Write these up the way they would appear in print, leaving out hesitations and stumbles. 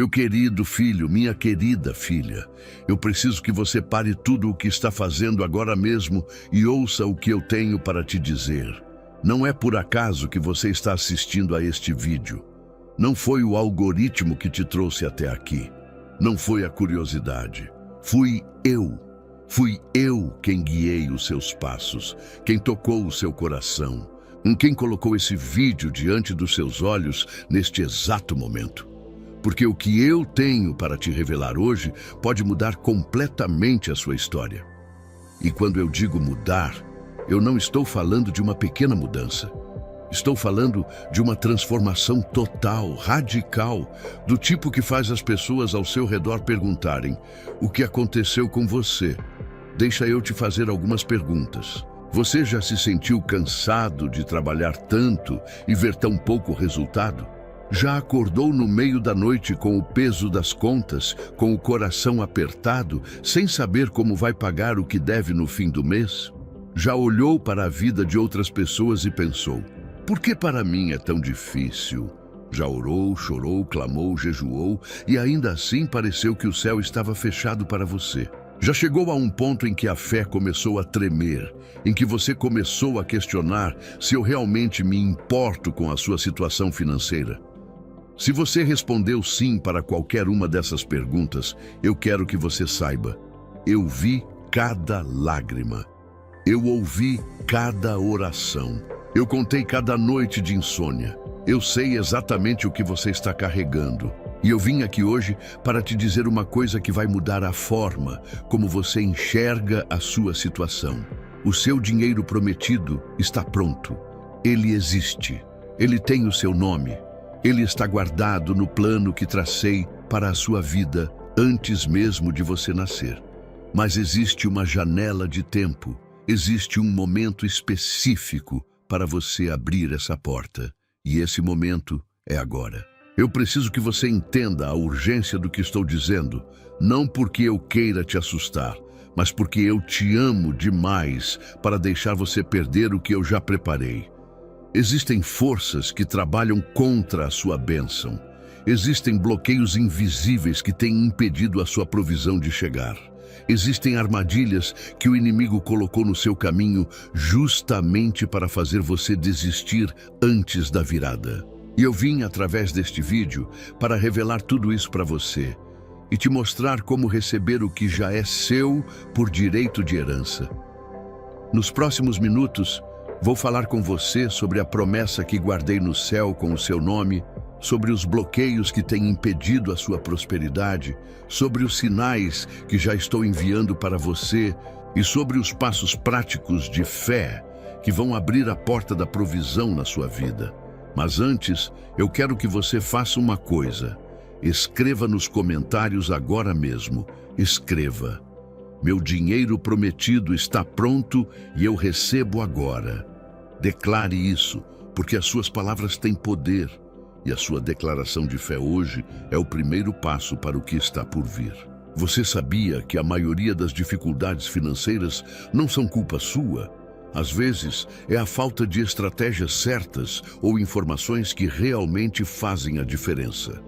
Meu querido filho, minha querida filha, eu preciso que você pare tudo o que está fazendo agora mesmo e ouça o que eu tenho para te dizer. Não é por acaso que você está assistindo a este vídeo. Não foi o algoritmo que te trouxe até aqui. Não foi a curiosidade. Fui eu. Fui eu quem guiei os seus passos, quem tocou o seu coração, quem colocou esse vídeo diante dos seus olhos neste exato momento. Porque o que eu tenho para te revelar hoje pode mudar completamente a sua história. E quando eu digo mudar, eu não estou falando de uma pequena mudança. Estou falando de uma transformação total, radical, do tipo que faz as pessoas ao seu redor perguntarem: o que aconteceu com você? Deixa eu te fazer algumas perguntas. Você já se sentiu cansado de trabalhar tanto e ver tão pouco resultado? Já acordou no meio da noite com o peso das contas, com o coração apertado, sem saber como vai pagar o que deve no fim do mês? Já olhou para a vida de outras pessoas e pensou: por que para mim é tão difícil? Já orou, chorou, clamou, jejuou e ainda assim pareceu que o céu estava fechado para você. Já chegou a um ponto em que a fé começou a tremer, em que você começou a questionar se eu realmente me importo com a sua situação financeira? Se você respondeu sim para qualquer uma dessas perguntas, eu quero que você saiba: eu vi cada lágrima, eu ouvi cada oração, eu contei cada noite de insônia, eu sei exatamente o que você está carregando. E eu vim aqui hoje para te dizer uma coisa que vai mudar a forma como você enxerga a sua situação. O seu dinheiro prometido está pronto. Ele existe. Ele tem o seu nome. Ele está guardado no plano que tracei para a sua vida antes mesmo de você nascer. Mas existe uma janela de tempo. Existe um momento específico para você abrir essa porta. E esse momento é agora. Eu preciso que você entenda a urgência do que estou dizendo, não porque eu queira te assustar, mas porque eu te amo demais para deixar você perder o que eu já preparei. Existem forças que trabalham contra a sua bênção. Existem bloqueios invisíveis que têm impedido a sua provisão de chegar. Existem armadilhas que o inimigo colocou no seu caminho justamente para fazer você desistir antes da virada. E eu vim através deste vídeo para revelar tudo isso para você e te mostrar como receber o que já é seu por direito de herança. Nos próximos minutos, vou falar com você sobre a promessa que guardei no céu com o seu nome, sobre os bloqueios que têm impedido a sua prosperidade, sobre os sinais que já estou enviando para você e sobre os passos práticos de fé que vão abrir a porta da provisão na sua vida. Mas antes, eu quero que você faça uma coisa. Escreva nos comentários agora mesmo. Escreva: meu dinheiro prometido está pronto e eu recebo agora. Declare isso, porque as suas palavras têm poder. E a sua declaração de fé hoje é o primeiro passo para o que está por vir. Você sabia que a maioria das dificuldades financeiras não são culpa sua? Às vezes, é a falta de estratégias certas ou informações que realmente fazem a diferença.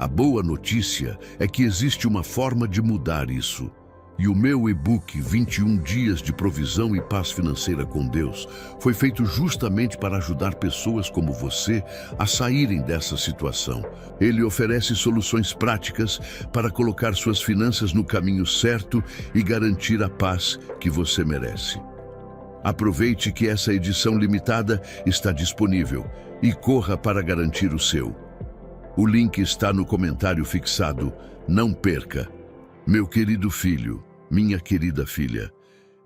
A boa notícia é que existe uma forma de mudar isso. E o meu e-book 21 Dias de Provisão e Paz Financeira com Deus foi feito justamente para ajudar pessoas como você a saírem dessa situação. Ele oferece soluções práticas para colocar suas finanças no caminho certo e garantir a paz que você merece. Aproveite que essa edição limitada está disponível e corra para garantir o seu. O link está no comentário fixado. Não perca. Meu querido filho, minha querida filha,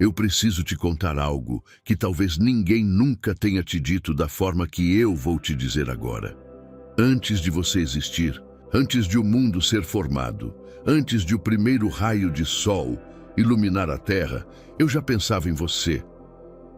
eu preciso te contar algo que talvez ninguém nunca tenha te dito da forma que eu vou te dizer agora. Antes de você existir, antes de o mundo ser formado, antes de o primeiro raio de sol iluminar a terra, eu já pensava em você.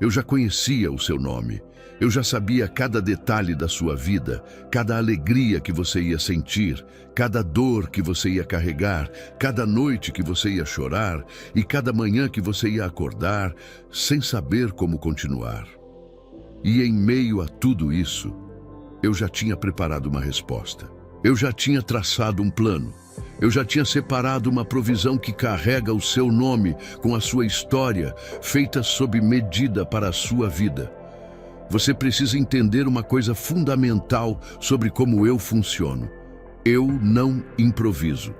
Eu já conhecia o seu nome. Eu já sabia cada detalhe da sua vida, cada alegria que você ia sentir, cada dor que você ia carregar, cada noite que você ia chorar e cada manhã que você ia acordar sem saber como continuar. E em meio a tudo isso, eu já tinha preparado uma resposta. Eu já tinha traçado um plano. Eu já tinha separado uma provisão que carrega o seu nome com a sua história, feita sob medida para a sua vida. Você precisa entender uma coisa fundamental sobre como eu funciono. Eu não improviso.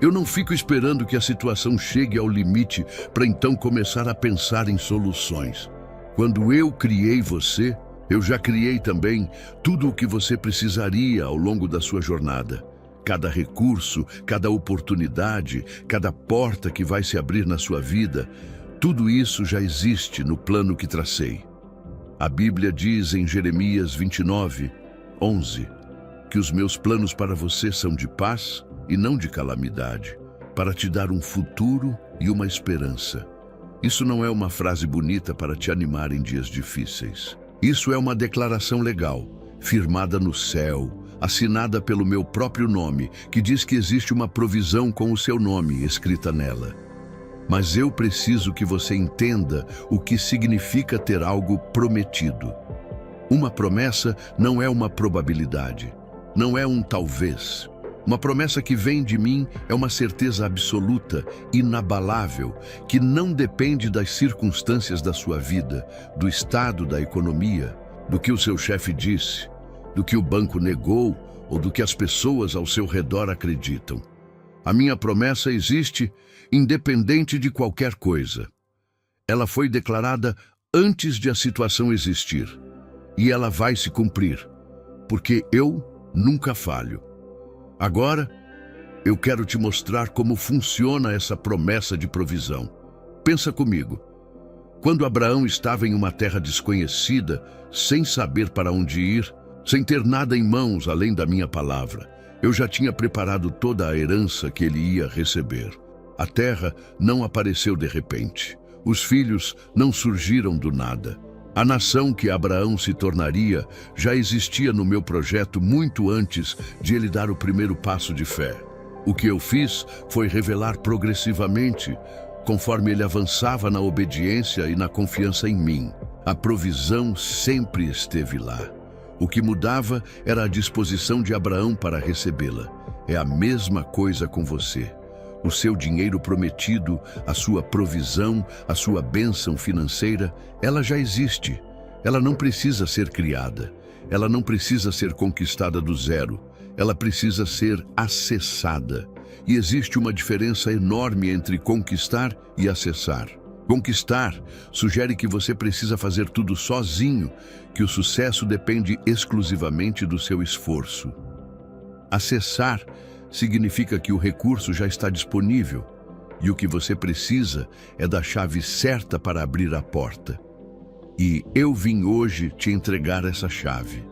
Eu não fico esperando que a situação chegue ao limite para então começar a pensar em soluções. Quando eu criei você, eu já criei também tudo o que você precisaria ao longo da sua jornada. Cada recurso, cada oportunidade, cada porta que vai se abrir na sua vida, tudo isso já existe no plano que tracei. A Bíblia diz em Jeremias 29:11, que os meus planos para você são de paz e não de calamidade, para te dar um futuro e uma esperança. Isso não é uma frase bonita para te animar em dias difíceis. Isso é uma declaração legal, firmada no céu, assinada pelo meu próprio nome, que diz que existe uma provisão com o seu nome escrita nela. Mas eu preciso que você entenda o que significa ter algo prometido. Uma promessa não é uma probabilidade, não é um talvez. Uma promessa que vem de mim é uma certeza absoluta, inabalável, que não depende das circunstâncias da sua vida, do estado da economia, do que o seu chefe disse, do que o banco negou ou do que as pessoas ao seu redor acreditam. A minha promessa existe independente de qualquer coisa. Ela foi declarada antes de a situação existir, e ela vai se cumprir, porque eu nunca falho. Agora, eu quero te mostrar como funciona essa promessa de provisão. Pensa comigo. Quando Abraão estava em uma terra desconhecida, sem saber para onde ir, sem ter nada em mãos além da minha palavra, eu já tinha preparado toda a herança que ele ia receber. A terra não apareceu de repente. Os filhos não surgiram do nada. A nação que Abraão se tornaria já existia no meu projeto muito antes de ele dar o primeiro passo de fé. O que eu fiz foi revelar progressivamente, conforme ele avançava na obediência e na confiança em mim. A provisão sempre esteve lá. O que mudava era a disposição de Abraão para recebê-la. É a mesma coisa com você. O seu dinheiro prometido, a sua provisão, a sua bênção financeira, ela já existe. Ela não precisa ser criada. Ela não precisa ser conquistada do zero. Ela precisa ser acessada. E existe uma diferença enorme entre conquistar e acessar. Conquistar sugere que você precisa fazer tudo sozinho, que o sucesso depende exclusivamente do seu esforço. Acessar significa que o recurso já está disponível e o que você precisa é da chave certa para abrir a porta. E eu vim hoje te entregar essa chave.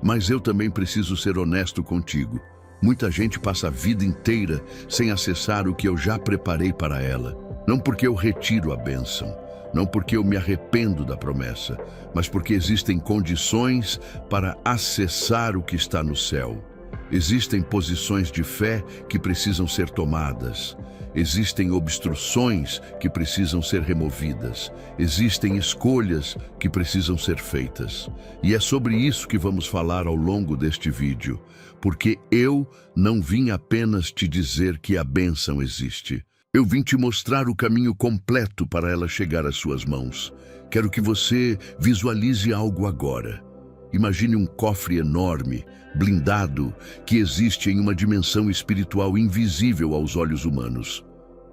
Mas eu também preciso ser honesto contigo. Muita gente passa a vida inteira sem acessar o que eu já preparei para ela. Não porque eu retiro a bênção, não porque eu me arrependo da promessa, mas porque existem condições para acessar o que está no céu. Existem posições de fé que precisam ser tomadas. Existem obstruções que precisam ser removidas. Existem escolhas que precisam ser feitas. E é sobre isso que vamos falar ao longo deste vídeo, porque eu não vim apenas te dizer que a bênção existe. Eu vim te mostrar o caminho completo para ela chegar às suas mãos. Quero que você visualize algo agora. Imagine um cofre enorme, blindado, que existe em uma dimensão espiritual invisível aos olhos humanos.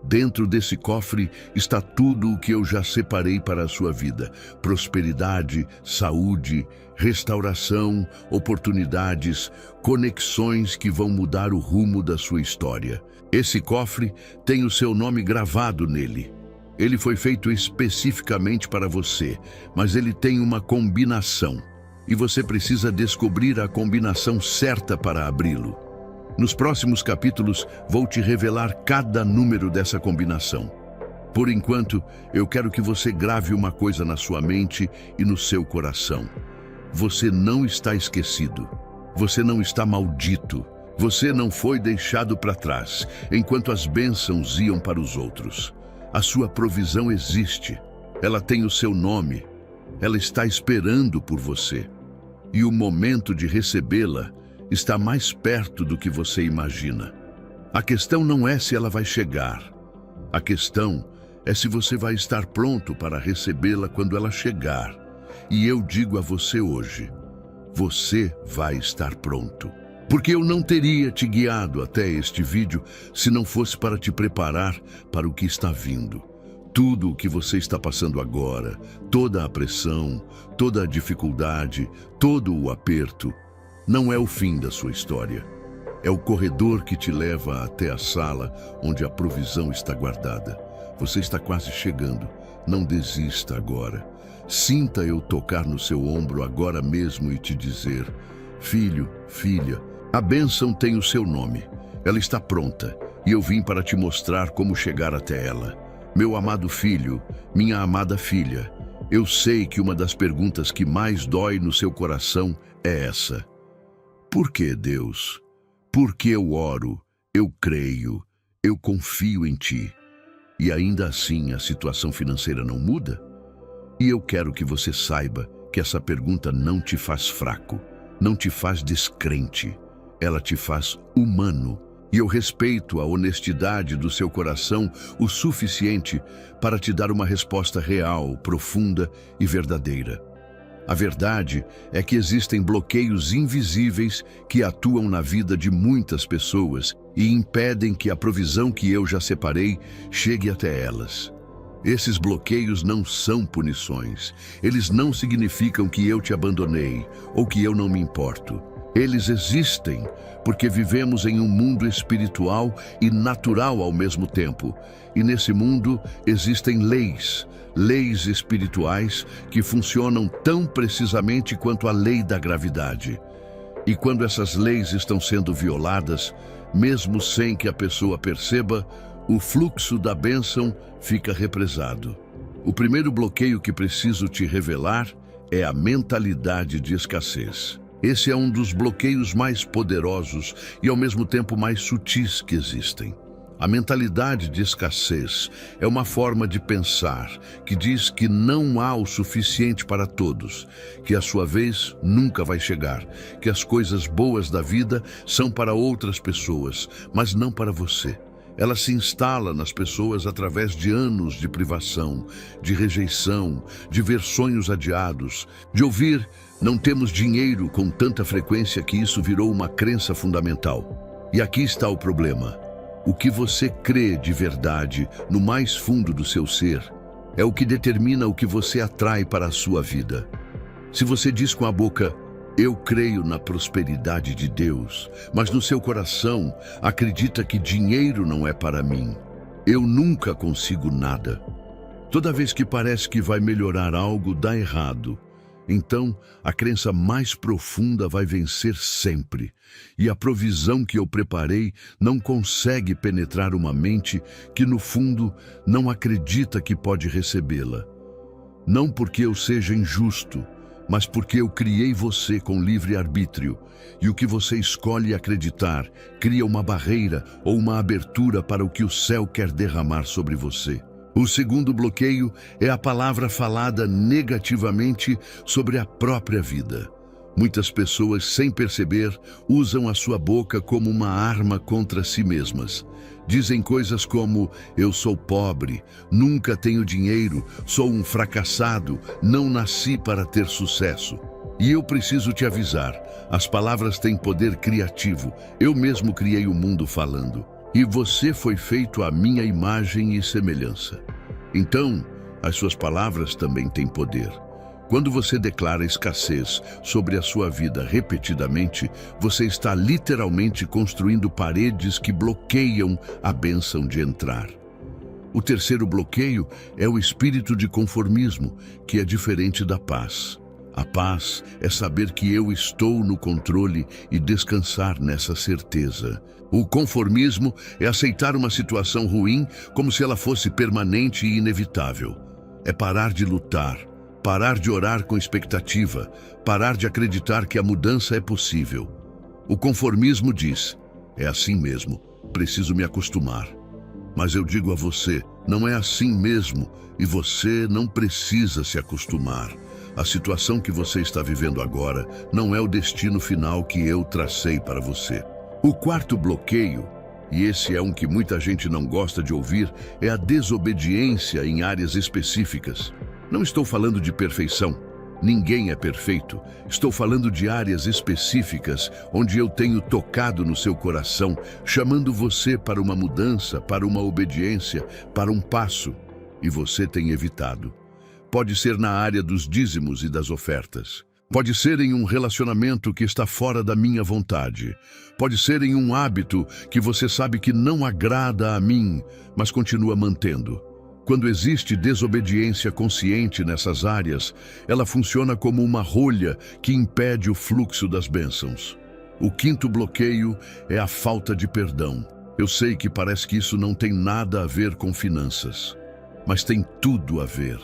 Dentro desse cofre está tudo o que eu já separei para a sua vida: prosperidade, saúde, restauração, oportunidades, conexões que vão mudar o rumo da sua história. Esse cofre tem o seu nome gravado nele. Ele foi feito especificamente para você, mas ele tem uma combinação. E você precisa descobrir a combinação certa para abri-lo. Nos próximos capítulos, vou te revelar cada número dessa combinação. Por enquanto, eu quero que você grave uma coisa na sua mente e no seu coração. Você não está esquecido. Você não está maldito. Você não foi deixado para trás, enquanto as bênçãos iam para os outros. A sua provisão existe. Ela tem o seu nome. Ela está esperando por você. E o momento de recebê-la está mais perto do que você imagina. A questão não é se ela vai chegar. A questão é se você vai estar pronto para recebê-la quando ela chegar. E eu digo a você hoje, você vai estar pronto. Porque eu não teria te guiado até este vídeo se não fosse para te preparar para o que está vindo. Tudo o que você está passando agora, toda a pressão, toda a dificuldade, todo o aperto, não é o fim da sua história. É o corredor que te leva até a sala onde a provisão está guardada. Você está quase chegando. Não desista agora. Sinta eu tocar no seu ombro agora mesmo e te dizer: filho, filha, a bênção tem o seu nome. Ela está pronta e eu vim para te mostrar como chegar até ela. Meu amado filho, minha amada filha, eu sei que uma das perguntas que mais dói no seu coração é essa: por que, Deus? Por que eu oro, eu creio, eu confio em ti? E ainda assim a situação financeira não muda? E eu quero que você saiba que essa pergunta não te faz fraco, não te faz descrente, ela te faz humano. E eu respeito a honestidade do seu coração o suficiente para te dar uma resposta real, profunda e verdadeira. A verdade é que existem bloqueios invisíveis que atuam na vida de muitas pessoas e impedem que a provisão que eu já separei chegue até elas. Esses bloqueios não são punições. Eles não significam que eu te abandonei ou que eu não me importo. Eles existem porque vivemos em um mundo espiritual e natural ao mesmo tempo. E nesse mundo existem leis espirituais que funcionam tão precisamente quanto a lei da gravidade. E quando essas leis estão sendo violadas, mesmo sem que a pessoa perceba, o fluxo da bênção fica represado. O primeiro bloqueio que preciso te revelar é a mentalidade de escassez. Esse é um dos bloqueios mais poderosos e ao mesmo tempo mais sutis que existem. A mentalidade de escassez é uma forma de pensar que diz que não há o suficiente para todos, que a sua vez nunca vai chegar, que as coisas boas da vida são para outras pessoas, mas não para você. Ela se instala nas pessoas através de anos de privação, de rejeição, de ver sonhos adiados, de ouvir "não temos dinheiro" com tanta frequência que isso virou uma crença fundamental. E aqui está o problema. O que você crê de verdade no mais fundo do seu ser é o que determina o que você atrai para a sua vida. Se você diz com a boca "eu creio na prosperidade de Deus", mas no seu coração acredita que dinheiro não é para mim, "eu nunca consigo nada", toda vez que parece que vai melhorar algo, dá errado. Então, a crença mais profunda vai vencer sempre, e a provisão que eu preparei não consegue penetrar uma mente que, no fundo, não acredita que pode recebê-la. Não porque eu seja injusto, mas porque eu criei você com livre-arbítrio, e o que você escolhe acreditar cria uma barreira ou uma abertura para o que o céu quer derramar sobre você. O segundo bloqueio é a palavra falada negativamente sobre a própria vida. Muitas pessoas, sem perceber, usam a sua boca como uma arma contra si mesmas. Dizem coisas como "eu sou pobre, nunca tenho dinheiro, sou um fracassado, não nasci para ter sucesso". E eu preciso te avisar, as palavras têm poder criativo. Eu mesmo criei o mundo falando. E você foi feito à minha imagem e semelhança. Então, as suas palavras também têm poder. Quando você declara escassez sobre a sua vida repetidamente, você está literalmente construindo paredes que bloqueiam a bênção de entrar. O terceiro bloqueio é o espírito de conformismo, que é diferente da paz. A paz é saber que eu estou no controle e descansar nessa certeza. O conformismo é aceitar uma situação ruim como se ela fosse permanente e inevitável. É parar de lutar, parar de orar com expectativa, parar de acreditar que a mudança é possível. O conformismo diz: "é assim mesmo, preciso me acostumar". Mas eu digo a você, não é assim mesmo e você não precisa se acostumar. A situação que você está vivendo agora não é o destino final que eu tracei para você. O quarto bloqueio, e esse é um que muita gente não gosta de ouvir, é a desobediência em áreas específicas. Não estou falando de perfeição. Ninguém é perfeito. Estou falando de áreas específicas onde eu tenho tocado no seu coração, chamando você para uma mudança, para uma obediência, para um passo, e você tem evitado. Pode ser na área dos dízimos e das ofertas. Pode ser em um relacionamento que está fora da minha vontade. Pode ser em um hábito que você sabe que não agrada a mim, mas continua mantendo. Quando existe desobediência consciente nessas áreas, ela funciona como uma rolha que impede o fluxo das bênçãos. O quinto bloqueio é a falta de perdão. Eu sei que parece que isso não tem nada a ver com finanças, mas tem tudo a ver.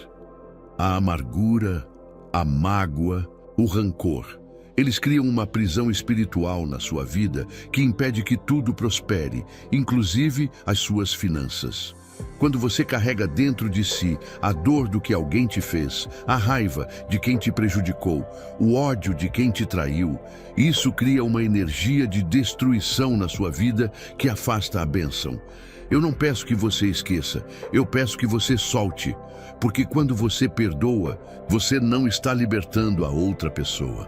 A amargura, a mágoa, o rancor. Eles criam uma prisão espiritual na sua vida que impede que tudo prospere, inclusive as suas finanças. Quando você carrega dentro de si a dor do que alguém te fez, a raiva de quem te prejudicou, o ódio de quem te traiu, isso cria uma energia de destruição na sua vida que afasta a bênção. Eu não peço que você esqueça, eu peço que você solte, porque quando você perdoa, você não está libertando a outra pessoa.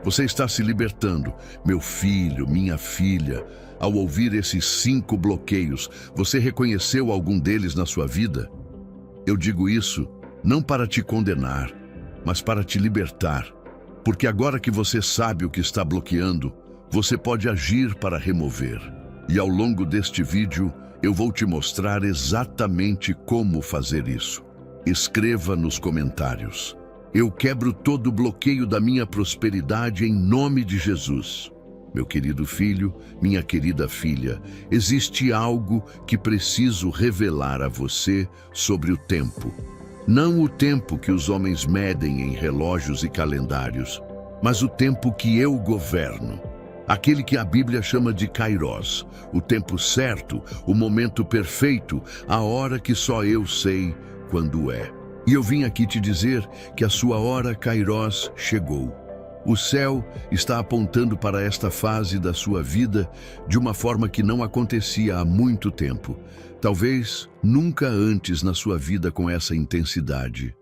Você está se libertando, meu filho, minha filha. Ao ouvir esses 5 bloqueios, você reconheceu algum deles na sua vida? Eu digo isso não para te condenar, mas para te libertar. Porque agora que você sabe o que está bloqueando, você pode agir para remover. E ao longo deste vídeo, eu vou te mostrar exatamente como fazer isso. Escreva nos comentários. Eu quebro todo o bloqueio da minha prosperidade em nome de Jesus. Meu querido filho, minha querida filha, existe algo que preciso revelar a você sobre o tempo. Não o tempo que os homens medem em relógios e calendários, mas o tempo que eu governo. Aquele que a Bíblia chama de Kairos, o tempo certo, o momento perfeito, a hora que só eu sei quando é. E eu vim aqui te dizer que a sua hora Kairos chegou. O céu está apontando para esta fase da sua vida de uma forma que não acontecia há muito tempo. Talvez nunca antes na sua vida com essa intensidade.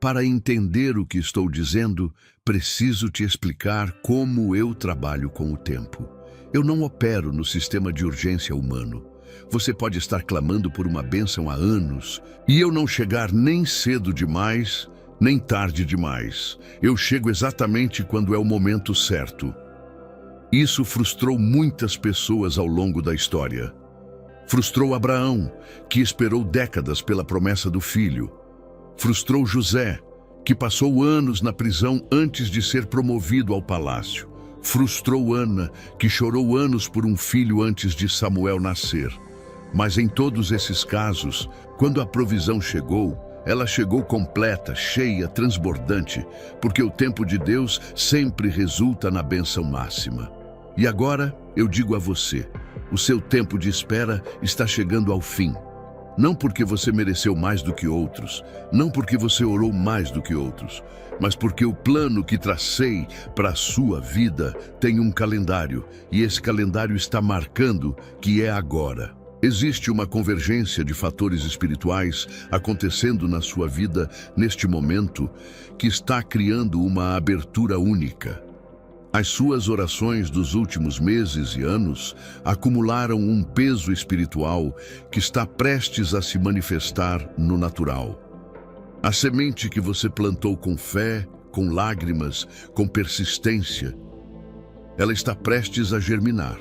Para entender o que estou dizendo, preciso te explicar como eu trabalho com o tempo. Eu não opero no sistema de urgência humano. Você pode estar clamando por uma bênção há anos, e eu não chegar nem cedo demais, nem tarde demais. Eu chego exatamente quando é o momento certo. Isso frustrou muitas pessoas ao longo da história. Frustrou Abraão, que esperou décadas pela promessa do filho. Frustrou José, que passou anos na prisão antes de ser promovido ao palácio. Frustrou Ana, que chorou anos por um filho antes de Samuel nascer. Mas em todos esses casos, quando a provisão chegou, ela chegou completa, cheia, transbordante, porque o tempo de Deus sempre resulta na bênção máxima. E agora eu digo a você, o seu tempo de espera está chegando ao fim. Não porque você mereceu mais do que outros, não porque você orou mais do que outros, mas porque o plano que tracei para a sua vida tem um calendário, e esse calendário está marcando que é agora. Existe uma convergência de fatores espirituais acontecendo na sua vida neste momento que está criando uma abertura única. As suas orações dos últimos meses e anos acumularam um peso espiritual que está prestes a se manifestar no natural. A semente que você plantou com fé, com lágrimas, com persistência, ela está prestes a germinar.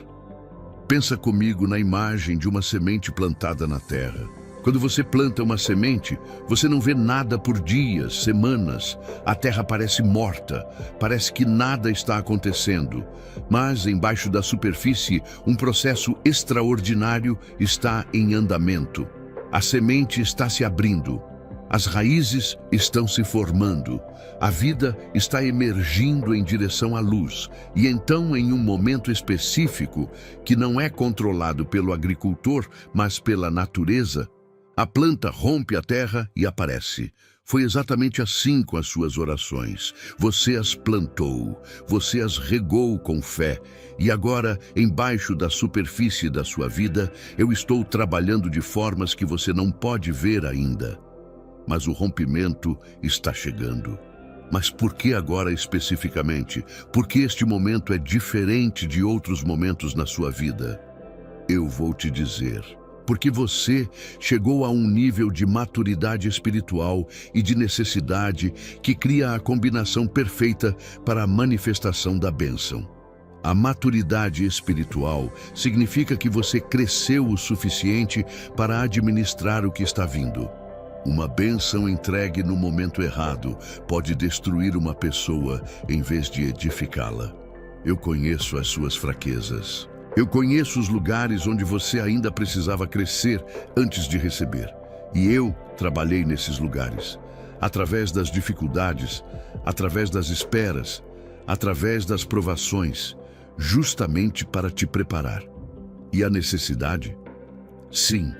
Pensa comigo na imagem de uma semente plantada na terra. Quando você planta uma semente, você não vê nada por dias, semanas. A terra parece morta, parece que nada está acontecendo. Mas, embaixo da superfície, um processo extraordinário está em andamento. A semente está se abrindo. As raízes estão se formando. A vida está emergindo em direção à luz. E então, em um momento específico, que não é controlado pelo agricultor, mas pela natureza, a planta rompe a terra e aparece. Foi exatamente assim com as suas orações. Você as plantou, você as regou com fé. E agora, embaixo da superfície da sua vida, eu estou trabalhando de formas que você não pode ver ainda. Mas o rompimento está chegando. Mas por que agora especificamente? Porque este momento é diferente de outros momentos na sua vida. Eu vou te dizer. Porque você chegou a um nível de maturidade espiritual e de necessidade que cria a combinação perfeita para a manifestação da bênção. A maturidade espiritual significa que você cresceu o suficiente para administrar o que está vindo. Uma bênção entregue no momento errado pode destruir uma pessoa em vez de edificá-la. Eu conheço as suas fraquezas. Eu conheço os lugares onde você ainda precisava crescer antes de receber. E eu trabalhei nesses lugares, através das dificuldades, através das esperas, através das provações, justamente para te preparar. E a necessidade? Sim,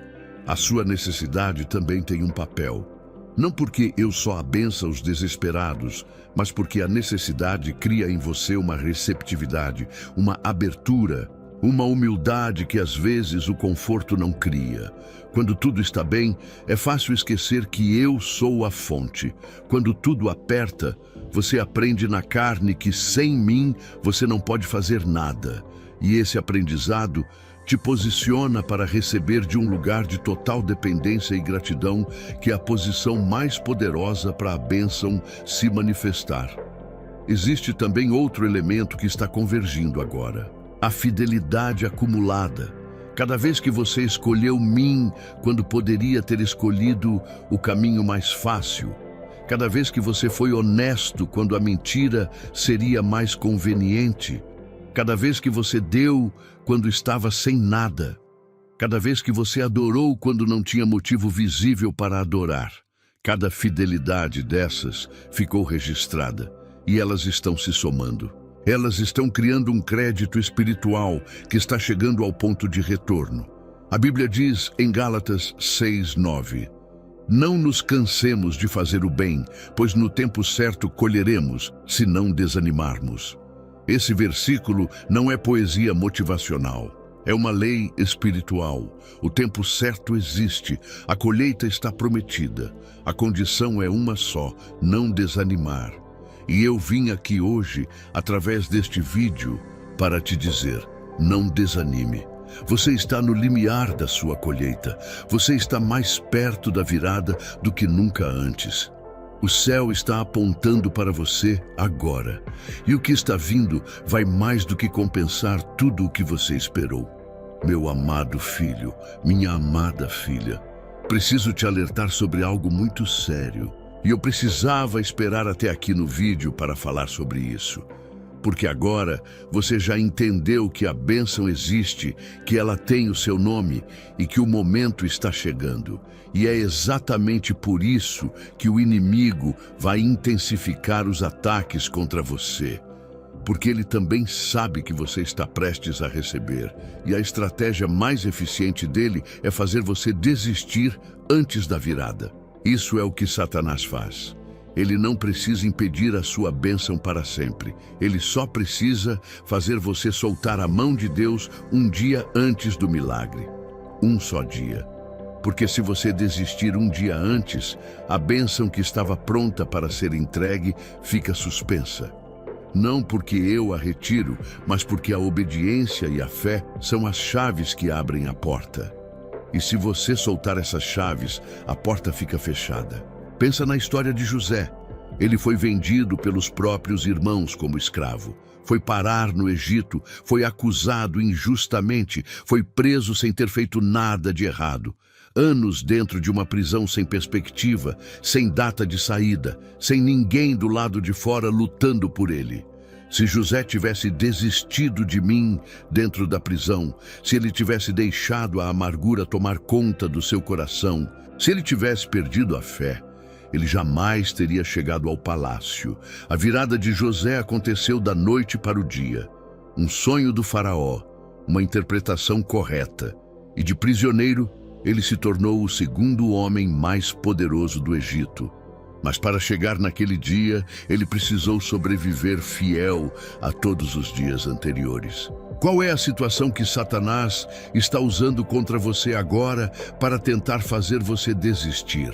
a sua necessidade também tem um papel. Não porque eu só abenço os desesperados, mas porque a necessidade cria em você uma receptividade, uma abertura, uma humildade que às vezes o conforto não cria. Quando tudo está bem, é fácil esquecer que eu sou a fonte. Quando tudo aperta, você aprende na carne que sem mim você não pode fazer nada. E esse aprendizado te posiciona para receber de um lugar de total dependência e gratidão, que é a posição mais poderosa para a bênção se manifestar. Existe também outro elemento que está convergindo agora. A fidelidade acumulada. Cada vez que você escolheu mim, quando poderia ter escolhido o caminho mais fácil. Cada vez que você foi honesto, quando a mentira seria mais conveniente. Cada vez que você deu, quando estava sem nada. Cada vez que você adorou, quando não tinha motivo visível para adorar. Cada fidelidade dessas ficou registrada e elas estão se somando. Elas estão criando um crédito espiritual que está chegando ao ponto de retorno. A Bíblia diz em Gálatas 6:9: não nos cansemos de fazer o bem, pois no tempo certo colheremos, se não desanimarmos. Esse versículo não é poesia motivacional, é uma lei espiritual. O tempo certo existe, a colheita está prometida. A condição é uma só: não desanimar. E eu vim aqui hoje, através deste vídeo, para te dizer: não desanime. Você está no limiar da sua colheita. Você está mais perto da virada do que nunca antes. O céu está apontando para você agora. E o que está vindo vai mais do que compensar tudo o que você esperou. Meu amado filho, minha amada filha, preciso te alertar sobre algo muito sério. E eu precisava esperar até aqui no vídeo para falar sobre isso. Porque agora você já entendeu que a bênção existe, que ela tem o seu nome e que o momento está chegando. E é exatamente por isso que o inimigo vai intensificar os ataques contra você. Porque ele também sabe que você está prestes a receber. E a estratégia mais eficiente dele é fazer você desistir antes da virada. Isso é o que Satanás faz. Ele não precisa impedir a sua bênção para sempre. Ele só precisa fazer você soltar a mão de Deus um dia antes do milagre. Um só dia. Porque se você desistir um dia antes, a bênção que estava pronta para ser entregue fica suspensa. Não porque eu a retiro, mas porque a obediência e a fé são as chaves que abrem a porta. E se você soltar essas chaves, a porta fica fechada. Pensa na história de José. Ele foi vendido pelos próprios irmãos como escravo. Foi parar no Egito, foi acusado injustamente, foi preso sem ter feito nada de errado. Anos dentro de uma prisão sem perspectiva, sem data de saída, sem ninguém do lado de fora lutando por ele. Se José tivesse desistido de mim dentro da prisão, se ele tivesse deixado a amargura tomar conta do seu coração, se ele tivesse perdido a fé, ele jamais teria chegado ao palácio. A virada de José aconteceu da noite para o dia. Um sonho do faraó, uma interpretação correta. E de prisioneiro, ele se tornou o segundo homem mais poderoso do Egito. Mas para chegar naquele dia, ele precisou sobreviver fiel a todos os dias anteriores. Qual é a situação que Satanás está usando contra você agora para tentar fazer você desistir?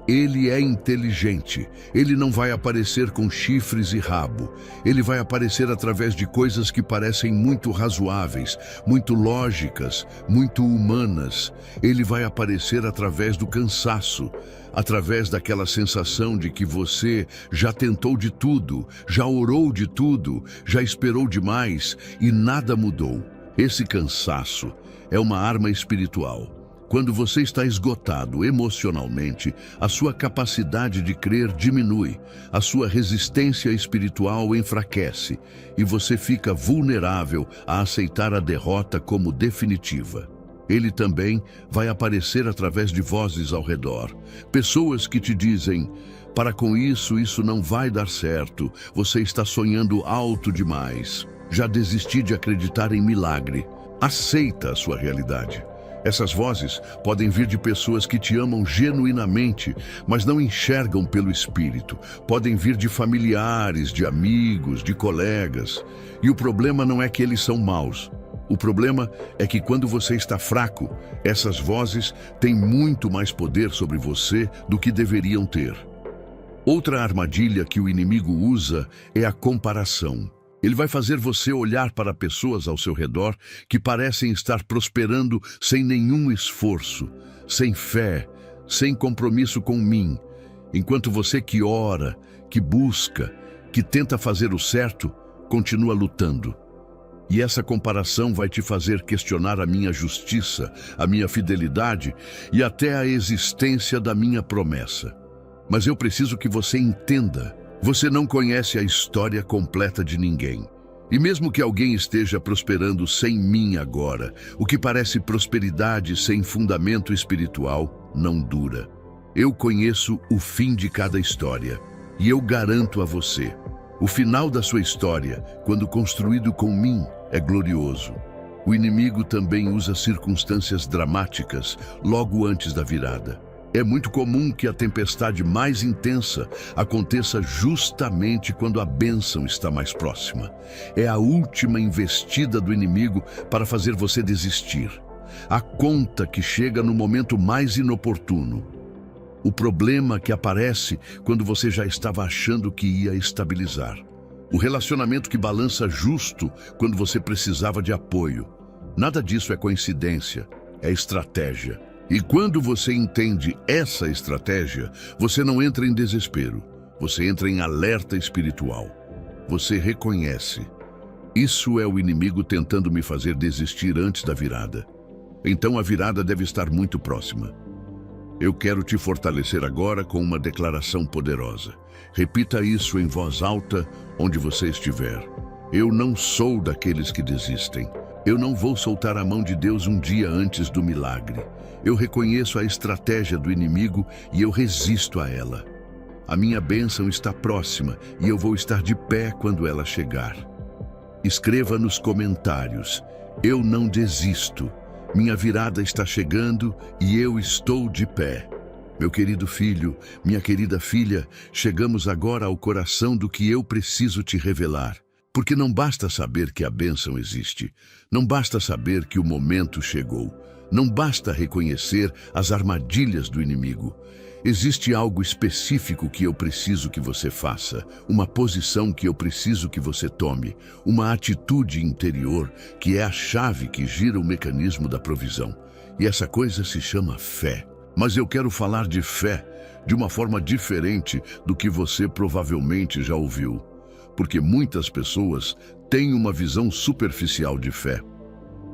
Ele é inteligente. Ele não vai aparecer com chifres e rabo. Ele vai aparecer através de coisas que parecem muito razoáveis, muito lógicas, muito humanas. Ele vai aparecer através do cansaço, através daquela sensação de que você já tentou de tudo, já orou de tudo, já esperou demais e nada mudou. Esse cansaço é uma arma espiritual. Quando você está esgotado emocionalmente, a sua capacidade de crer diminui, a sua resistência espiritual enfraquece e você fica vulnerável a aceitar a derrota como definitiva. Ele também vai aparecer através de vozes ao redor, pessoas que te dizem: para com isso, isso não vai dar certo, você está sonhando alto demais, já desisti de acreditar em milagre, aceita a sua realidade. Essas vozes podem vir de pessoas que te amam genuinamente, mas não enxergam pelo espírito. Podem vir de familiares, de amigos, de colegas. E o problema não é que eles são maus. O problema é que quando você está fraco, essas vozes têm muito mais poder sobre você do que deveriam ter. Outra armadilha que o inimigo usa é a comparação. Ele vai fazer você olhar para pessoas ao seu redor que parecem estar prosperando sem nenhum esforço, sem fé, sem compromisso com mim, enquanto você que ora, que busca, que tenta fazer o certo, continua lutando. E essa comparação vai te fazer questionar a minha justiça, a minha fidelidade e até a existência da minha promessa. Mas eu preciso que você entenda. Você não conhece a história completa de ninguém. E mesmo que alguém esteja prosperando sem mim agora, o que parece prosperidade sem fundamento espiritual não dura. Eu conheço o fim de cada história. E eu garanto a você, o final da sua história, quando construído com mim, é glorioso. O inimigo também usa circunstâncias dramáticas logo antes da virada. É muito comum que a tempestade mais intensa aconteça justamente quando a bênção está mais próxima. É a última investida do inimigo para fazer você desistir. A conta que chega no momento mais inoportuno. O problema que aparece quando você já estava achando que ia estabilizar. O relacionamento que balança justo quando você precisava de apoio. Nada disso é coincidência, é estratégia. E quando você entende essa estratégia, você não entra em desespero, você entra em alerta espiritual. Você reconhece: isso é o inimigo tentando me fazer desistir antes da virada. Então a virada deve estar muito próxima. Eu quero te fortalecer agora com uma declaração poderosa. Repita isso em voz alta onde você estiver. Eu não sou daqueles que desistem. Eu não vou soltar a mão de Deus um dia antes do milagre. Eu reconheço a estratégia do inimigo e eu resisto a ela. A minha bênção está próxima e eu vou estar de pé quando ela chegar. Escreva nos comentários: eu não desisto. Minha virada está chegando e eu estou de pé. Meu querido filho, minha querida filha, chegamos agora ao coração do que eu preciso te revelar. Porque não basta saber que a bênção existe, não basta saber que o momento chegou, não basta reconhecer as armadilhas do inimigo. Existe algo específico que eu preciso que você faça, uma posição que eu preciso que você tome, uma atitude interior que é a chave que gira o mecanismo da provisão. E essa coisa se chama fé. Mas eu quero falar de fé de uma forma diferente do que você provavelmente já ouviu. Porque muitas pessoas têm uma visão superficial de fé.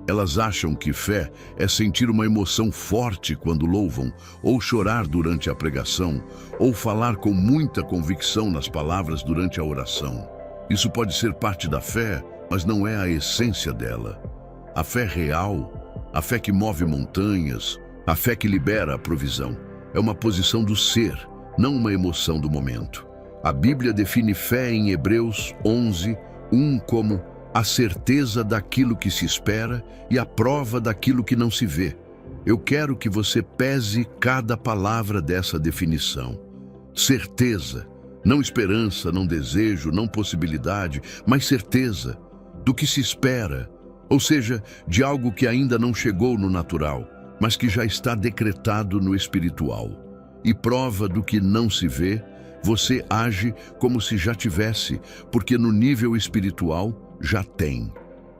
Elas acham que fé é sentir uma emoção forte quando louvam, ou chorar durante a pregação, ou falar com muita convicção nas palavras durante a oração. Isso pode ser parte da fé, mas não é a essência dela. A fé real, a fé que move montanhas, a fé que libera a provisão, é uma posição do ser, não uma emoção do momento. A Bíblia define fé em Hebreus 11:1 como a certeza daquilo que se espera e a prova daquilo que não se vê. Eu quero que você pese cada palavra dessa definição. certeza. Não esperança, não desejo, não possibilidade, mas certeza do que se espera, ou seja, de algo que ainda não chegou no natural, mas que já está decretado no espiritual. E prova do que não se vê, você age como se já tivesse, porque no nível espiritual já tem.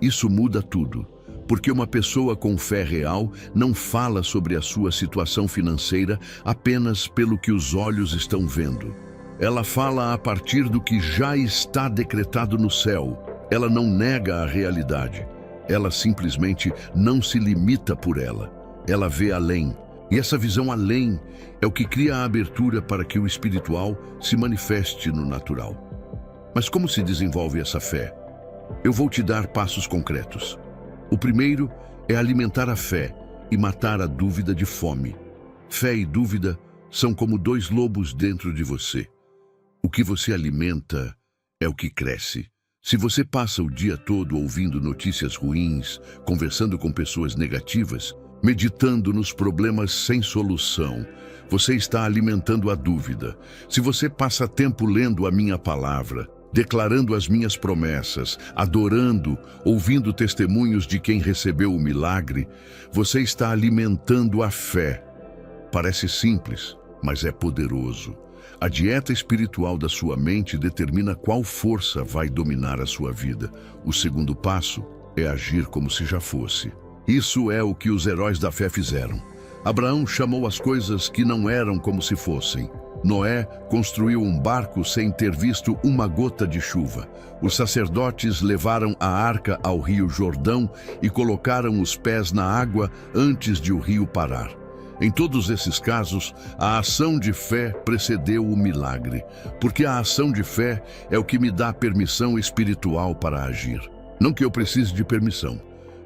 Isso muda tudo, porque uma pessoa com fé real não fala sobre a sua situação financeira apenas pelo que os olhos estão vendo. Ela fala a partir do que já está decretado no céu. Ela não nega a realidade. Ela simplesmente não se limita por ela. Ela vê além. E essa visão além é o que cria a abertura para que o espiritual se manifeste no natural. Mas como se desenvolve essa fé? Eu vou te dar passos concretos. O primeiro é alimentar a fé e matar a dúvida de fome. Fé e dúvida são como dois lobos dentro de você. O que você alimenta é o que cresce. Se você passa o dia todo ouvindo notícias ruins, conversando com pessoas negativas, meditando nos problemas sem solução, você está alimentando a dúvida. Se você passa tempo lendo a minha palavra, declarando as minhas promessas, adorando, ouvindo testemunhos de quem recebeu o milagre, você está alimentando a fé. Parece simples, mas é poderoso. A dieta espiritual da sua mente determina qual força vai dominar a sua vida. O segundo passo é agir como se já fosse. Isso é o que os heróis da fé fizeram. Abraão chamou as coisas que não eram como se fossem. Noé construiu um barco sem ter visto uma gota de chuva. Os sacerdotes levaram a arca ao rio Jordão e colocaram os pés na água antes de o rio parar. Em todos esses casos, a ação de fé precedeu o milagre, porque a ação de fé é o que me dá permissão espiritual para agir. Não que eu precise de permissão,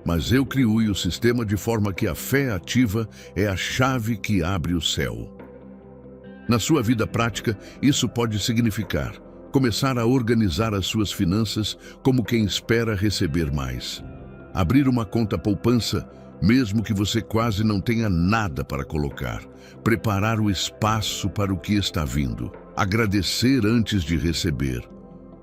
mas eu crio o sistema de forma que a fé ativa é a chave que abre o céu. Na sua vida prática, isso pode significar começar a organizar as suas finanças como quem espera receber mais. Abrir uma conta poupança, mesmo que você quase não tenha nada para colocar. Preparar o espaço para o que está vindo. Agradecer antes de receber.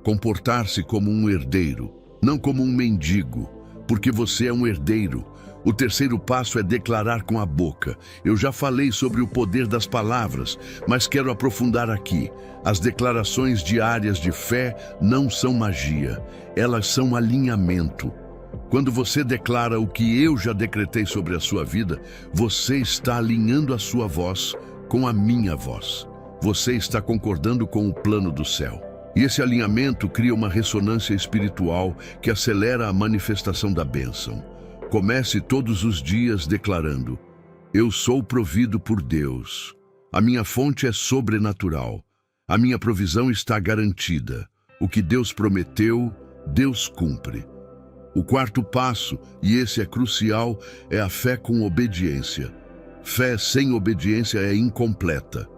Comportar-se como um herdeiro, não como um mendigo, porque você é um herdeiro. O terceiro passo é declarar com a boca. Eu já falei sobre o poder das palavras, mas quero aprofundar aqui. As declarações diárias de fé não são magia, elas são alinhamento. Quando você declara o que eu já decretei sobre a sua vida, você está alinhando a sua voz com a minha voz. Você está concordando com o plano do céu. E esse alinhamento cria uma ressonância espiritual que acelera a manifestação da bênção. Comece todos os dias declarando: eu sou provido por Deus. A minha fonte é sobrenatural. A minha provisão está garantida. O que Deus prometeu, Deus cumpre. O quarto passo, e esse é crucial, é a fé com obediência. Fé sem obediência é incompleta.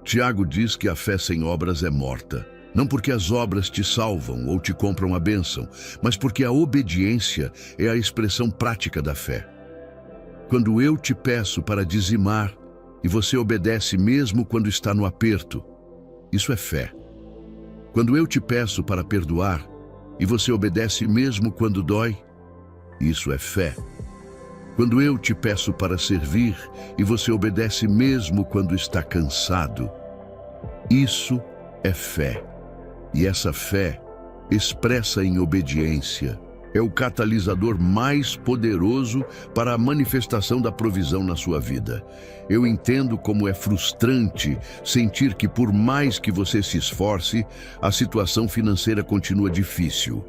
Tiago diz que a fé sem obras é morta. Não porque as obras te salvam ou te compram a bênção, mas porque a obediência é a expressão prática da fé. Quando eu te peço para dizimar e você obedece mesmo quando está no aperto, isso é fé. Quando eu te peço para perdoar e você obedece mesmo quando dói, isso é fé. Quando eu te peço para servir e você obedece mesmo quando está cansado, isso é fé. E essa fé, expressa em obediência, é o catalisador mais poderoso para a manifestação da provisão na sua vida. Eu entendo como é frustrante sentir que, por mais que você se esforce, a situação financeira continua difícil.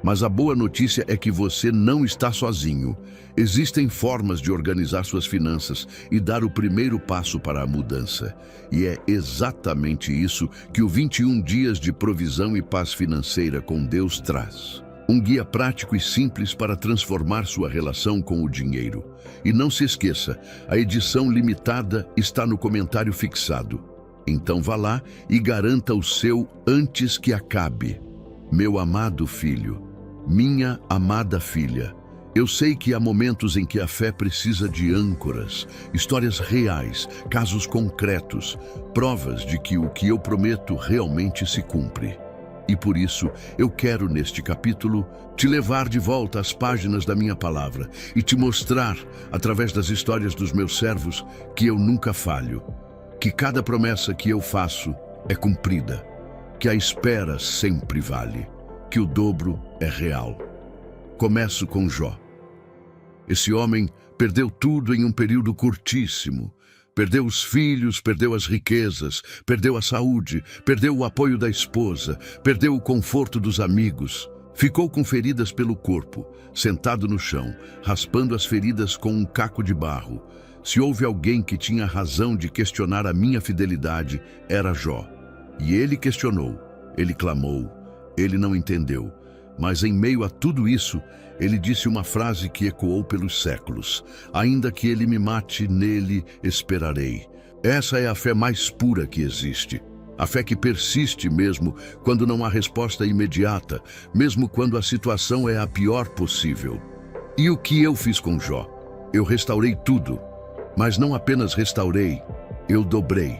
Mas a boa notícia é que você não está sozinho. Existem formas de organizar suas finanças e dar o primeiro passo para a mudança. E é exatamente isso que o 21 Dias de Provisão e Paz Financeira com Deus traz. Um guia prático e simples para transformar sua relação com o dinheiro. E não se esqueça, a edição limitada está no comentário fixado. Então vá lá e garanta o seu antes que acabe. Meu amado filho, minha amada filha, Eu sei que há momentos em que a fé precisa de âncoras, histórias reais, casos concretos, provas de que o que eu prometo realmente se cumpre. E por isso, eu quero, neste capítulo, te levar de volta às páginas da minha palavra e te mostrar, através das histórias dos meus servos, que eu nunca falho, que cada promessa que eu faço é cumprida, que a espera sempre vale, que o dobro é real. Começo com Jó. Esse homem perdeu tudo em um período curtíssimo. Perdeu os filhos, perdeu as riquezas, perdeu a saúde, perdeu o apoio da esposa, perdeu o conforto dos amigos. Ficou com feridas pelo corpo, sentado no chão, raspando as feridas com um caco de barro. Se houve alguém que tinha razão de questionar a minha fidelidade, era Jó. E ele questionou, ele clamou, ele não entendeu. Mas em meio a tudo isso, ele disse uma frase que ecoou pelos séculos: ainda que ele me mate, nele esperarei. Essa é a fé mais pura que existe. A fé que persiste mesmo quando não há resposta imediata, mesmo quando a situação é a pior possível. E o que eu fiz com Jó? Eu restaurei tudo, mas não apenas restaurei, eu dobrei.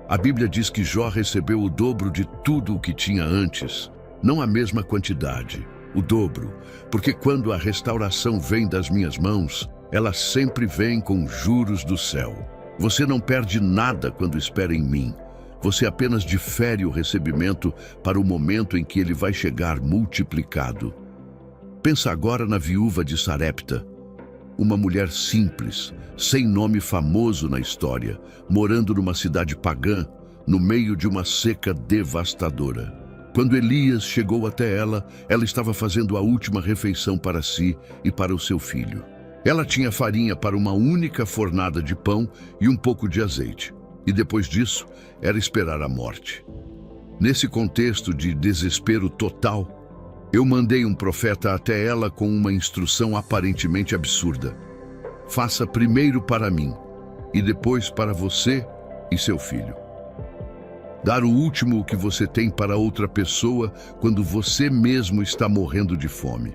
A Bíblia diz que Jó recebeu o dobro de tudo o que tinha antes. Não a mesma quantidade, o dobro, porque quando a restauração vem das minhas mãos, ela sempre vem com juros do céu. Você não perde nada quando espera em mim. Você apenas difere o recebimento para o momento em que ele vai chegar multiplicado. Pensa agora na viúva de Sarepta, uma mulher simples, sem nome famoso na história, morando numa cidade pagã, no meio de uma seca devastadora. Quando Elias chegou até ela, ela estava fazendo a última refeição para si e para o seu filho. Ela tinha farinha para uma única fornada de pão e um pouco de azeite. E depois disso, era esperar a morte. Nesse contexto de desespero total, eu mandei um profeta até ela com uma instrução aparentemente absurda. Faça primeiro para mim, e depois para você e seu filho. Dar o último que você tem para outra pessoa quando você mesmo está morrendo de fome.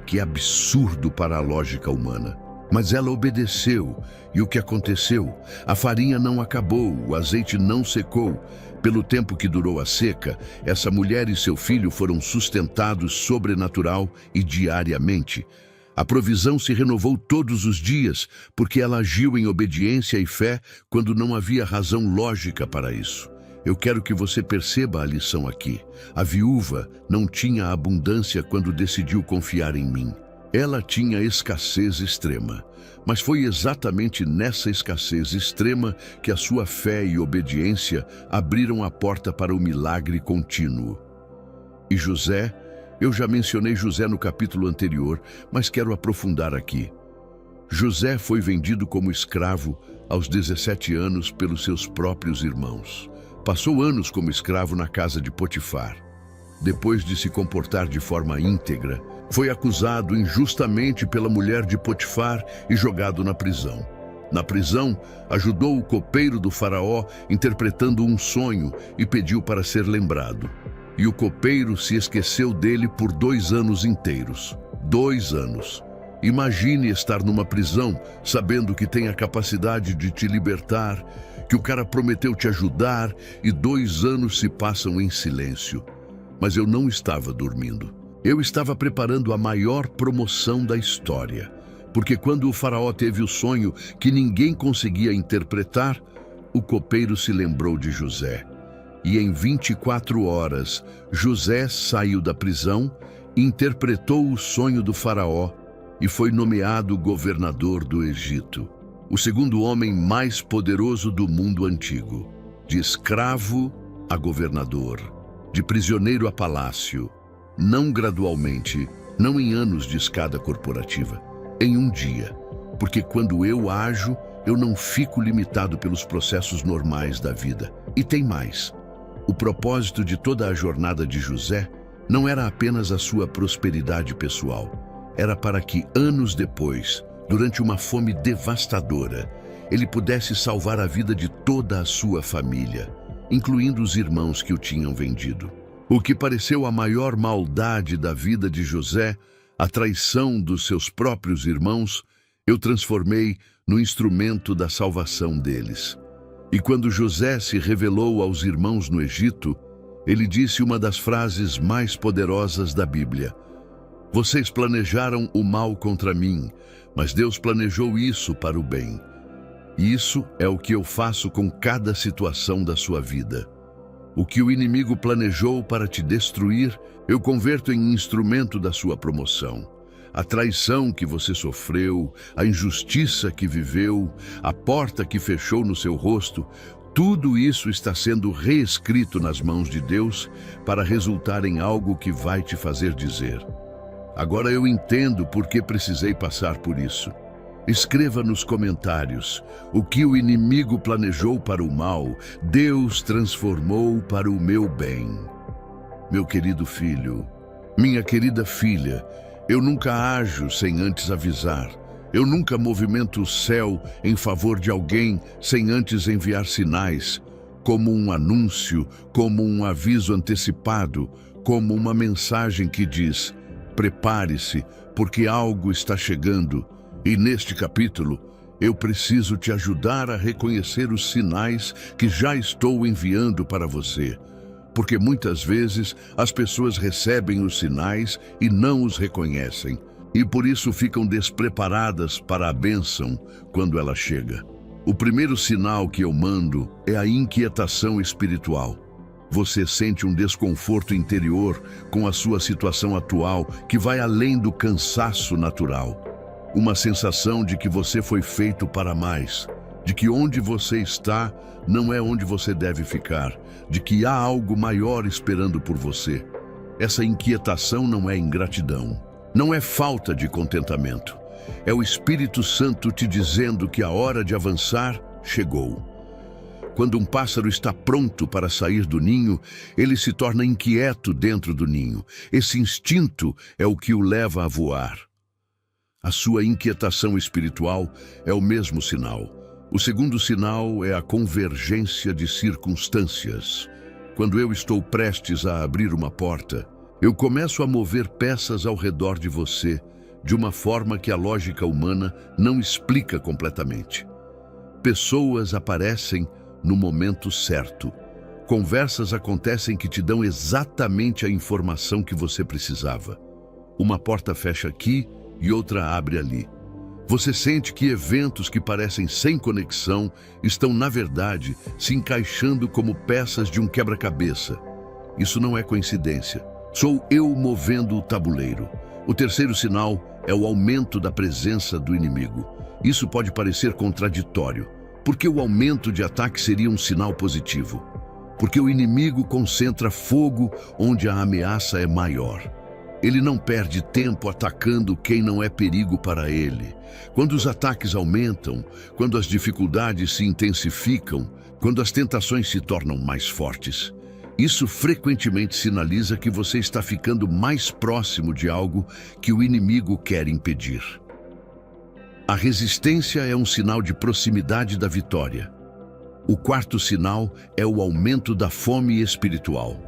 Que absurdo para a lógica humana. Mas ela obedeceu, e o que aconteceu? A farinha não acabou, o azeite não secou. Pelo tempo que durou a seca, essa mulher e seu filho foram sustentados sobrenatural e diariamente. A provisão se renovou todos os dias, porque ela agiu em obediência e fé quando não havia razão lógica para isso. Eu quero que você perceba a lição aqui. A viúva não tinha abundância quando decidiu confiar em mim. Ela tinha escassez extrema. Mas foi exatamente nessa escassez extrema que a sua fé e obediência abriram a porta para o milagre contínuo. E José? Eu já mencionei José no capítulo anterior, mas quero aprofundar aqui. José foi vendido como escravo aos 17 anos pelos seus próprios irmãos. Passou anos como escravo na casa de Potifar. Depois de se comportar de forma íntegra, foi acusado injustamente pela mulher de Potifar e jogado na prisão. Na prisão, ajudou o copeiro do faraó interpretando um sonho e pediu para ser lembrado. E o copeiro se esqueceu dele por 2 anos inteiros. 2 anos. Imagine estar numa prisão, sabendo que tem a capacidade de te libertar, que o cara prometeu te ajudar e 2 anos se passam em silêncio. Mas eu não estava dormindo. Eu estava preparando a maior promoção da história. Porque quando o faraó teve o sonho que ninguém conseguia interpretar, o copeiro se lembrou de José. E em 24 horas, José saiu da prisão, interpretou o sonho do faraó e foi nomeado governador do Egito. O segundo homem mais poderoso do mundo antigo. De escravo a governador, de prisioneiro a palácio, não gradualmente, não em anos de escada corporativa, em um dia. Porque quando eu ajo, eu não fico limitado pelos processos normais da vida. E tem mais. O propósito de toda a jornada de José não era apenas a sua prosperidade pessoal. Era para que, anos depois, durante uma fome devastadora, ele pudesse salvar a vida de toda a sua família, incluindo os irmãos que o tinham vendido. O que pareceu a maior maldade da vida de José, A traição dos seus próprios irmãos eu transformei no instrumento da salvação deles. E quando José se revelou aos irmãos no Egito, ele disse uma das frases mais poderosas da Bíblia: "Vocês planejaram o mal contra mim, mas Deus planejou isso para o bem." E isso é o que eu faço com cada situação da sua vida. O que o inimigo planejou para te destruir, eu converto em instrumento da sua promoção. A traição que você sofreu, a injustiça que viveu, a porta que fechou no seu rosto, tudo isso está sendo reescrito nas mãos de Deus para resultar em algo que vai te fazer dizer: "Agora eu entendo por que precisei passar por isso." Escreva nos comentários: o que o inimigo planejou para o mal, Deus transformou para o meu bem. Meu querido filho, minha querida filha, eu nunca ajo sem antes avisar. Eu nunca movimento o céu em favor de alguém sem antes enviar sinais, como um anúncio, como um aviso antecipado, como uma mensagem que diz: "Prepare-se, porque algo está chegando." E neste capítulo, eu preciso te ajudar a reconhecer os sinais que já estou enviando para você. Porque muitas vezes as pessoas recebem os sinais e não os reconhecem, e por isso ficam despreparadas para a bênção quando ela chega. O primeiro sinal que eu mando é a inquietação espiritual. Você sente um desconforto interior com a sua situação atual que vai além do cansaço natural. Uma sensação de que você foi feito para mais, de que onde você está não é onde você deve ficar, de que há algo maior esperando por você. Essa inquietação não é ingratidão, não é falta de contentamento. É o Espírito Santo te dizendo que a hora de avançar chegou. Quando um pássaro está pronto para sair do ninho, ele se torna inquieto dentro do ninho. Esse instinto é o que o leva a voar. A sua inquietação espiritual é o mesmo sinal. O segundo sinal é a convergência de circunstâncias. Quando eu estou prestes a abrir uma porta, eu começo a mover peças ao redor de você, de uma forma que a lógica humana não explica completamente. Pessoas aparecem no momento certo. Conversas acontecem que te dão exatamente a informação que você precisava. Uma porta fecha aqui e outra abre ali. Você sente que eventos que parecem sem conexão estão, na verdade, se encaixando como peças de um quebra-cabeça. Isso não é coincidência. Sou eu movendo o tabuleiro. O terceiro sinal é o aumento da presença do inimigo. Isso pode parecer contraditório. Porque o aumento de ataque seria um sinal positivo? Porque o inimigo concentra fogo onde a ameaça é maior. Ele não perde tempo atacando quem não é perigo para ele. Quando os ataques aumentam, quando as dificuldades se intensificam, quando as tentações se tornam mais fortes, isso frequentemente sinaliza que você está ficando mais próximo de algo que o inimigo quer impedir. A resistência é um sinal de proximidade da vitória. O quarto sinal é o aumento da fome espiritual.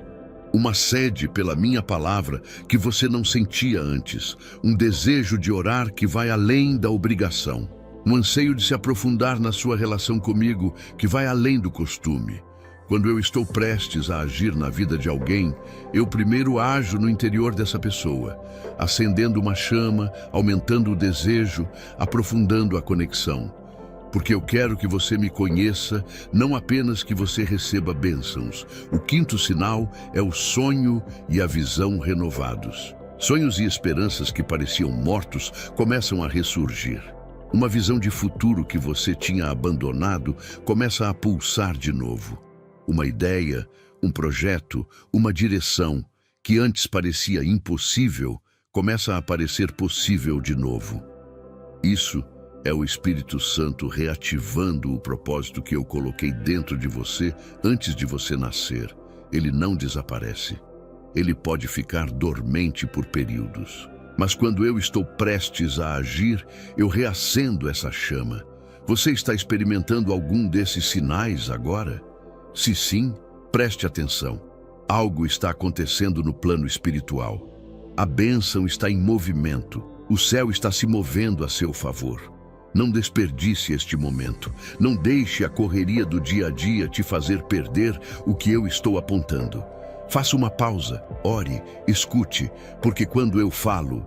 Uma sede pela minha palavra que você não sentia antes, um desejo de orar que vai além da obrigação, um anseio de se aprofundar na sua relação comigo que vai além do costume. Quando eu estou prestes a agir na vida de alguém, eu primeiro ajo no interior dessa pessoa, acendendo uma chama, aumentando o desejo, aprofundando a conexão. Porque eu quero que você me conheça, não apenas que você receba bênçãos. O quinto sinal é o sonho e a visão renovados. Sonhos e esperanças que pareciam mortos começam a ressurgir. Uma visão de futuro que você tinha abandonado começa a pulsar de novo. Uma ideia, um projeto, uma direção que antes parecia impossível começa a parecer possível de novo. Isso é o Espírito Santo reativando o propósito que eu coloquei dentro de você antes de você nascer. Ele não desaparece. Ele pode ficar dormente por períodos. Mas quando eu estou prestes a agir, eu reacendo essa chama. Você está experimentando algum desses sinais agora? Se sim, preste atenção. Algo está acontecendo no plano espiritual. A bênção está em movimento. O céu está se movendo a seu favor. Não desperdice este momento. Não deixe a correria do dia a dia te fazer perder o que eu estou apontando. Faça uma pausa, ore, escute, porque quando eu falo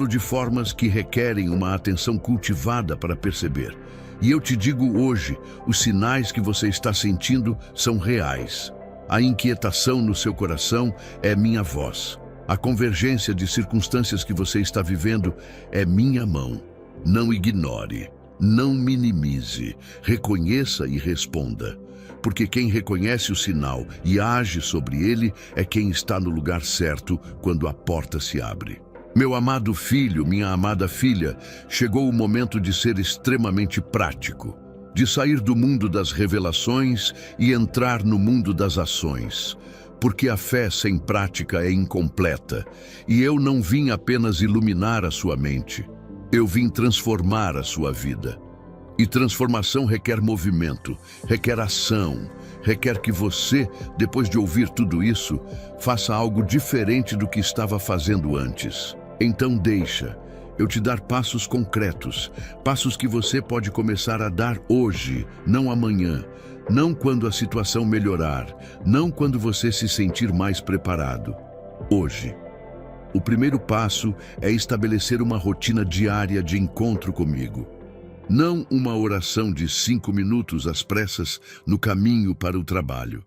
de formas que requerem uma atenção cultivada para perceber. E eu te digo hoje, os sinais que você está sentindo são reais. A inquietação no seu coração é minha voz. A convergência de circunstâncias que você está vivendo é minha mão. Não ignore, não minimize, reconheça e responda. Porque quem reconhece o sinal e age sobre ele é quem está no lugar certo quando a porta se abre. Meu amado filho, minha amada filha, chegou o momento de ser extremamente prático, de sair do mundo das revelações e entrar no mundo das ações. Porque a fé sem prática é incompleta, e eu não vim apenas iluminar a sua mente, eu vim transformar a sua vida. E transformação requer movimento, requer ação, requer que você, depois de ouvir tudo isso, faça algo diferente do que estava fazendo antes. Então deixa eu te dar passos concretos, passos que você pode começar a dar hoje, não amanhã, não quando a situação melhorar, não quando você se sentir mais preparado. Hoje. O primeiro passo é estabelecer uma rotina diária de encontro comigo. Não uma oração de 5 minutos às pressas no caminho para o trabalho.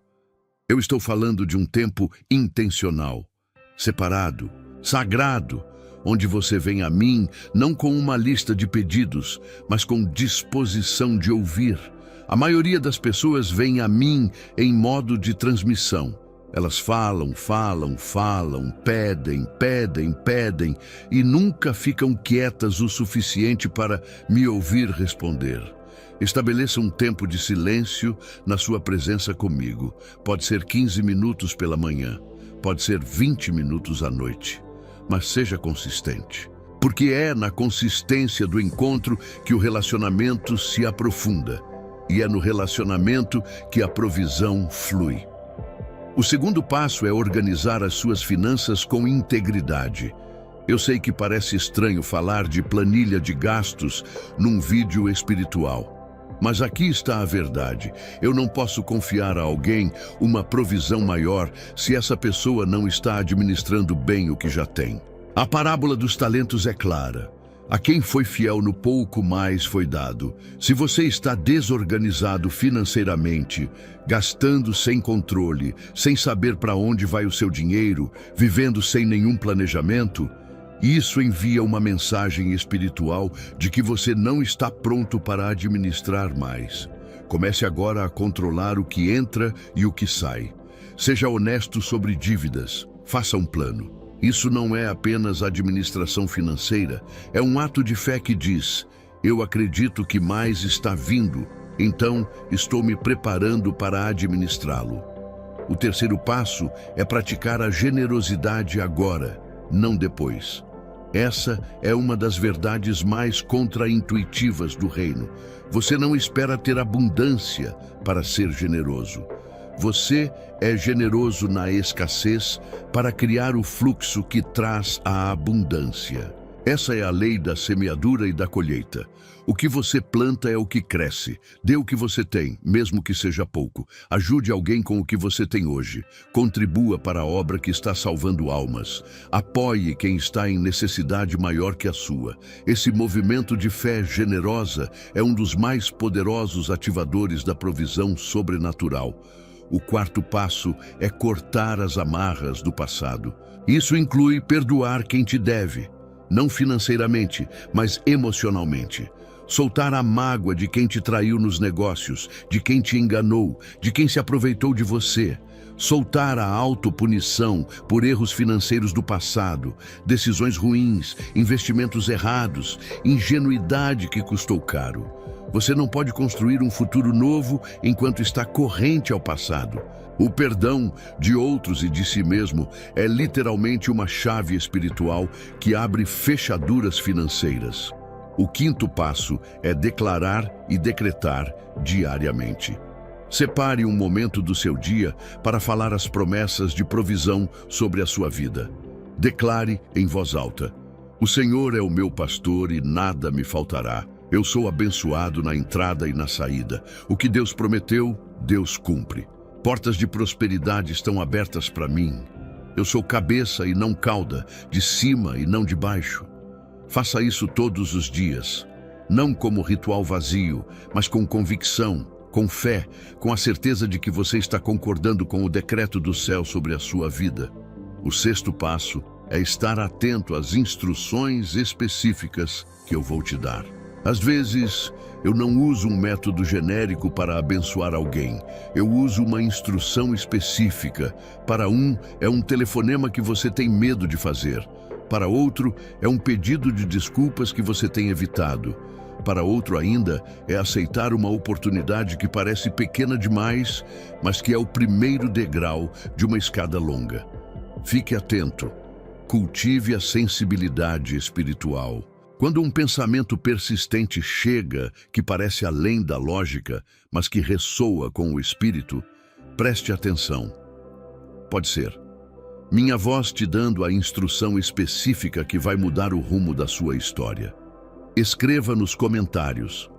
Eu estou falando de um tempo intencional, separado, sagrado, onde você vem a mim não com uma lista de pedidos, mas com disposição de ouvir. A maioria das pessoas vem a mim em modo de transmissão. Elas falam, pedem e nunca ficam quietas o suficiente para me ouvir responder. Estabeleça um tempo de silêncio na sua presença comigo. Pode ser 15 minutos pela manhã, pode ser 20 minutos à noite, mas seja consistente. Porque é na consistência do encontro que o relacionamento se aprofunda, e é no relacionamento que a provisão flui. O segundo passo é organizar as suas finanças com integridade. Eu sei que parece estranho falar de planilha de gastos num vídeo espiritual. Mas aqui está a verdade. Eu não posso confiar a alguém uma provisão maior se essa pessoa não está administrando bem o que já tem. A parábola dos talentos é clara. A quem foi fiel no pouco, mais foi dado. Se você está desorganizado financeiramente, gastando sem controle, sem saber para onde vai o seu dinheiro, vivendo sem nenhum planejamento, isso envia uma mensagem espiritual de que você não está pronto para administrar mais. Comece agora a controlar o que entra e o que sai. Seja honesto sobre dívidas. Faça um plano. Isso não é apenas administração financeira, é um ato de fé que diz: eu acredito que mais está vindo, então estou me preparando para administrá-lo. O terceiro passo é praticar a generosidade agora, não depois. Essa é uma das verdades mais contraintuitivas do reino. Você não espera ter abundância para ser generoso. Você é generoso na escassez para criar o fluxo que traz a abundância. Essa é a lei da semeadura e da colheita. O que você planta é o que cresce. Dê o que você tem, mesmo que seja pouco. Ajude alguém com o que você tem hoje. Contribua para a obra que está salvando almas. Apoie quem está em necessidade maior que a sua. Esse movimento de fé generosa é um dos mais poderosos ativadores da provisão sobrenatural. O quarto passo é cortar as amarras do passado. Isso inclui perdoar quem te deve, não financeiramente, mas emocionalmente. Soltar a mágoa de quem te traiu nos negócios, de quem te enganou, de quem se aproveitou de você. Soltar a autopunição por erros financeiros do passado, decisões ruins, investimentos errados, ingenuidade que custou caro. Você não pode construir um futuro novo enquanto está corrente ao passado. O perdão de outros e de si mesmo é literalmente uma chave espiritual que abre fechaduras financeiras. O quinto passo é declarar e decretar diariamente. Separe um momento do seu dia para falar as promessas de provisão sobre a sua vida. Declare em voz alta: o Senhor é o meu pastor e nada me faltará. Eu sou abençoado na entrada e na saída. O que Deus prometeu, Deus cumpre. Portas de prosperidade estão abertas para mim. Eu sou cabeça e não cauda, de cima e não de baixo. Faça isso todos os dias, não como ritual vazio, mas com convicção, com fé, com a certeza de que você está concordando com o decreto do céu sobre a sua vida. O sexto passo é estar atento às instruções específicas que eu vou te dar. Às vezes, eu não uso um método genérico para abençoar alguém. Eu uso uma instrução específica. Para um, é um telefonema que você tem medo de fazer. Para outro, é um pedido de desculpas que você tem evitado. Para outro ainda, é aceitar uma oportunidade que parece pequena demais, mas que é o primeiro degrau de uma escada longa. Fique atento. Cultive a sensibilidade espiritual. Quando um pensamento persistente chega, que parece além da lógica, mas que ressoa com o espírito, preste atenção. Pode ser minha voz te dando a instrução específica que vai mudar o rumo da sua história. Escreva nos comentários: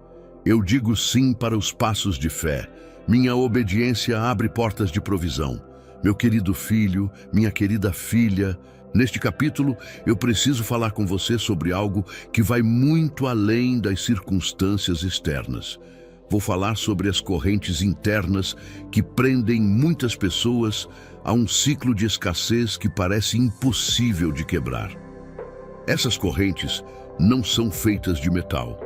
eu digo sim para os passos de fé. Minha obediência abre portas de provisão. Meu querido filho, minha querida filha, neste capítulo, eu preciso falar com você sobre algo que vai muito além das circunstâncias externas. Vou falar sobre as correntes internas que prendem muitas pessoas a um ciclo de escassez que parece impossível de quebrar. Essas correntes não são feitas de metal.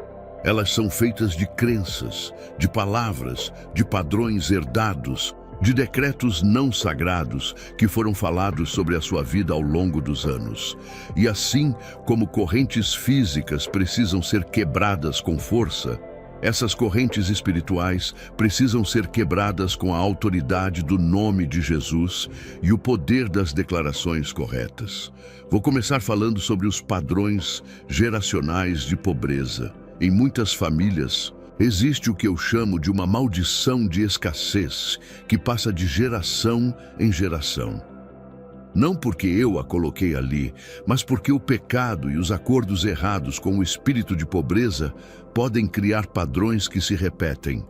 Elas são feitas de crenças, de palavras, de padrões herdados, de decretos não sagrados que foram falados sobre a sua vida ao longo dos anos. E assim como correntes físicas precisam ser quebradas com força, essas correntes espirituais precisam ser quebradas com a autoridade do nome de Jesus e o poder das declarações corretas. Vou começar falando sobre os padrões geracionais de pobreza. Em muitas famílias, existe o que eu chamo de uma maldição de escassez que passa de geração em geração. Não porque eu a coloquei ali, mas porque o pecado e os acordos errados com o espírito de pobreza podem criar padrões que se repetem.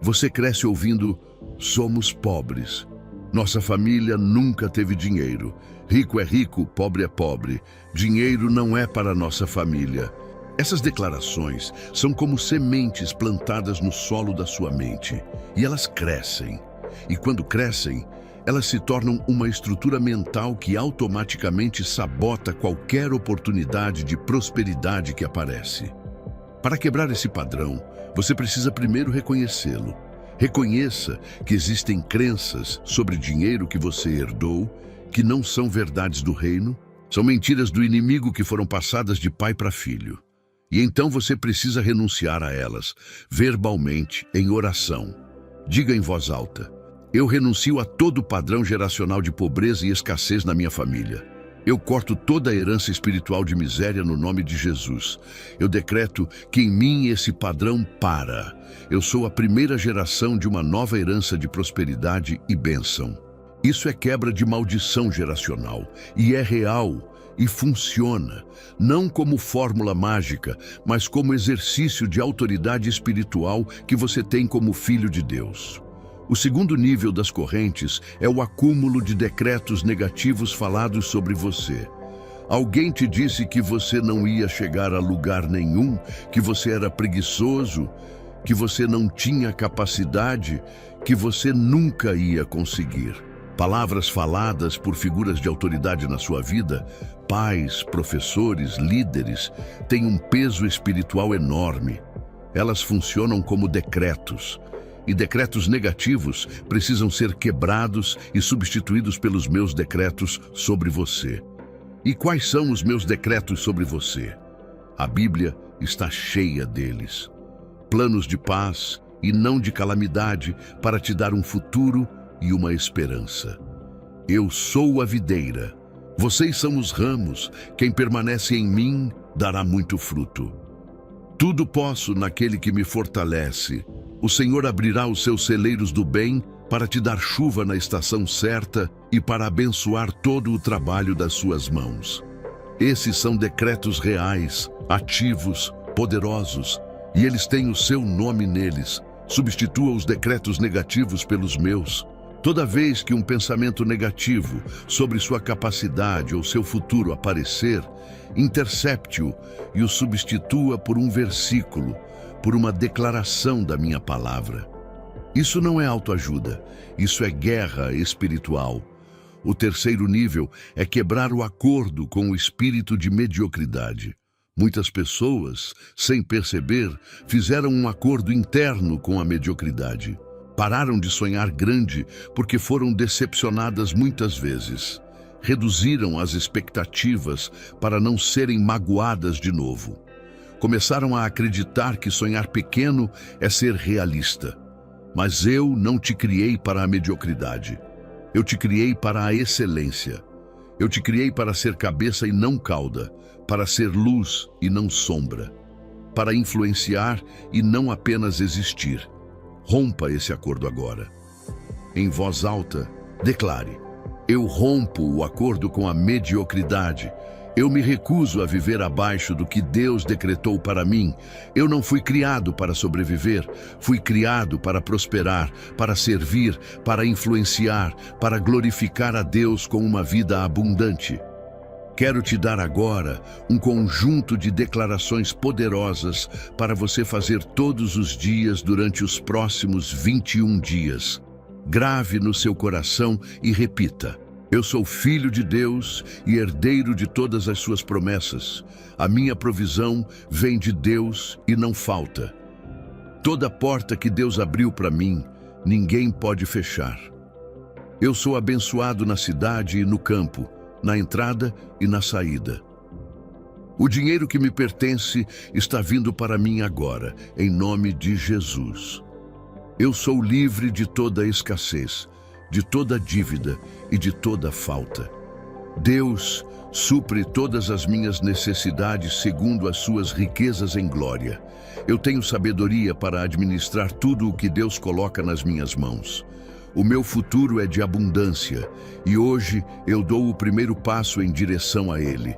Você cresce ouvindo: somos pobres. Nossa família nunca teve dinheiro. Rico é rico, pobre é pobre. Dinheiro não é para nossa família. Essas declarações são como sementes plantadas no solo da sua mente, e elas crescem. E quando crescem, elas se tornam uma estrutura mental que automaticamente sabota qualquer oportunidade de prosperidade que aparece. Para quebrar esse padrão, você precisa primeiro reconhecê-lo. Reconheça que existem crenças sobre dinheiro que você herdou, que não são verdades do reino, são mentiras do inimigo que foram passadas de pai para filho. E então você precisa renunciar a elas, verbalmente, em oração. Diga em voz alta: eu renuncio a todo padrão geracional de pobreza e escassez na minha família. Eu corto toda a herança espiritual de miséria no nome de Jesus. Eu decreto que em mim esse padrão para. Eu sou a primeira geração de uma nova herança de prosperidade e bênção. Isso é quebra de maldição geracional e é real. E funciona, não como fórmula mágica, mas como exercício de autoridade espiritual que você tem como filho de Deus. O segundo nível das correntes é o acúmulo de decretos negativos falados sobre você. Alguém te disse que você não ia chegar a lugar nenhum, que você era preguiçoso, que você não tinha capacidade, que você nunca ia conseguir. Palavras faladas por figuras de autoridade na sua vida, pais, professores, líderes, têm um peso espiritual enorme. Elas funcionam como decretos. E decretos negativos precisam ser quebrados e substituídos pelos meus decretos sobre você. E quais são os meus decretos sobre você? A Bíblia está cheia deles. Planos de paz e não de calamidade para te dar um futuro e uma esperança. Eu sou a videira. Vocês são os ramos. Quem permanece em mim dará muito fruto. Tudo posso naquele que me fortalece. O Senhor abrirá os seus celeiros do bem para te dar chuva na estação certa e para abençoar todo o trabalho das suas mãos. Esses são decretos reais, ativos, poderosos, e eles têm o seu nome neles. Substitua os decretos negativos pelos meus. Toda vez que um pensamento negativo sobre sua capacidade ou seu futuro aparecer, intercepte-o e o substitua por um versículo, por uma declaração da minha palavra. Isso não é autoajuda, isso é guerra espiritual. O terceiro nível é quebrar o acordo com o espírito de mediocridade. Muitas pessoas, sem perceber, fizeram um acordo interno com a mediocridade. Pararam de sonhar grande porque foram decepcionadas muitas vezes. Reduziram as expectativas para não serem magoadas de novo. Começaram a acreditar que sonhar pequeno é ser realista. Mas eu não te criei para a mediocridade. Eu te criei para a excelência. Eu te criei para ser cabeça e não cauda, para ser luz e não sombra, para influenciar e não apenas existir. Rompa esse acordo agora. Em voz alta, declare: eu rompo o acordo com a mediocridade. Eu me recuso a viver abaixo do que Deus decretou para mim. Eu não fui criado para sobreviver, fui criado para prosperar, para servir, para influenciar, para glorificar a Deus com uma vida abundante. Quero te dar agora um conjunto de declarações poderosas para você fazer todos os dias durante os próximos 21 dias. Grave no seu coração e repita: eu sou filho de Deus e herdeiro de todas as suas promessas. A minha provisão vem de Deus e não falta. Toda porta que Deus abriu para mim, ninguém pode fechar. Eu sou abençoado na cidade e no campo, na entrada e na saída. O dinheiro que me pertence está vindo para mim agora, em nome de Jesus. Eu sou livre de toda escassez, de toda dívida e de toda falta. Deus supre todas as minhas necessidades segundo as suas riquezas em glória. Eu tenho sabedoria para administrar tudo o que Deus coloca nas minhas mãos. O meu futuro é de abundância e hoje eu dou o primeiro passo em direção a ele.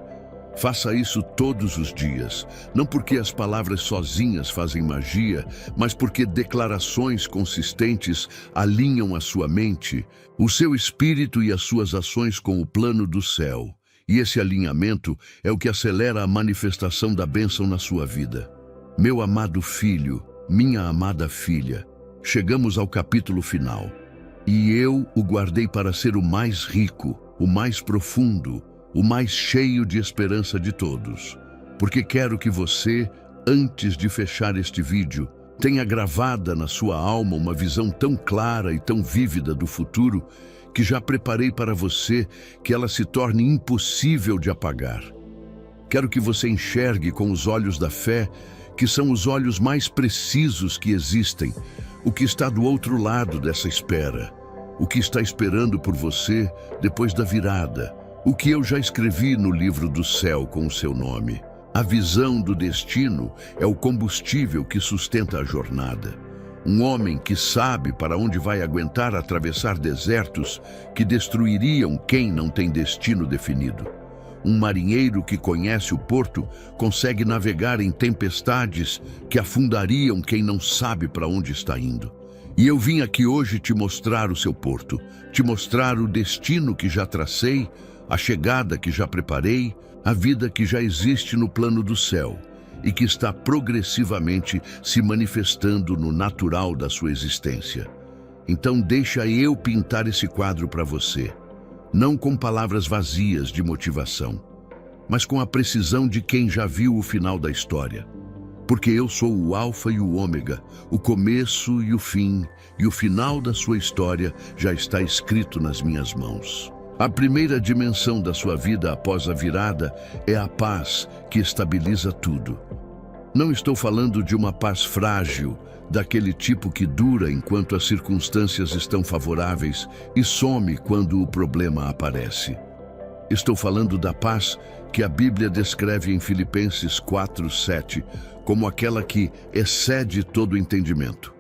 Faça isso todos os dias, não porque as palavras sozinhas fazem magia, mas porque declarações consistentes alinham a sua mente, o seu espírito e as suas ações com o plano do céu. E esse alinhamento é o que acelera a manifestação da bênção na sua vida. Meu amado filho, minha amada filha, chegamos ao capítulo final. E eu o guardei para ser o mais rico, o mais profundo, o mais cheio de esperança de todos. Porque quero que você, antes de fechar este vídeo, tenha gravada na sua alma uma visão tão clara e tão vívida do futuro que já preparei para você que ela se torne impossível de apagar. Quero que você enxergue com os olhos da fé, que são os olhos mais precisos que existem, o que está do outro lado dessa espera, o que está esperando por você depois da virada, o que eu já escrevi no livro do céu com o seu nome. A visão do destino é o combustível que sustenta a jornada. Um homem que sabe para onde vai aguentar atravessar desertos que destruiriam quem não tem destino definido. Um marinheiro que conhece o porto consegue navegar em tempestades que afundariam quem não sabe para onde está indo. E eu vim aqui hoje te mostrar o seu porto, te mostrar o destino que já tracei, a chegada que já preparei, a vida que já existe no plano do céu e que está progressivamente se manifestando no natural da sua existência. Então deixa eu pintar esse quadro para você, não com palavras vazias de motivação, mas com a precisão de quem já viu o final da história. Porque eu sou o Alfa e o Ômega, o começo e o fim, e o final da sua história já está escrito nas minhas mãos. A primeira dimensão da sua vida após a virada é a paz que estabiliza tudo. Não estou falando de uma paz frágil, daquele tipo que dura enquanto as circunstâncias estão favoráveis e some quando o problema aparece. Estou falando da paz que a Bíblia descreve em Filipenses 4:7 como aquela que excede todo entendimento.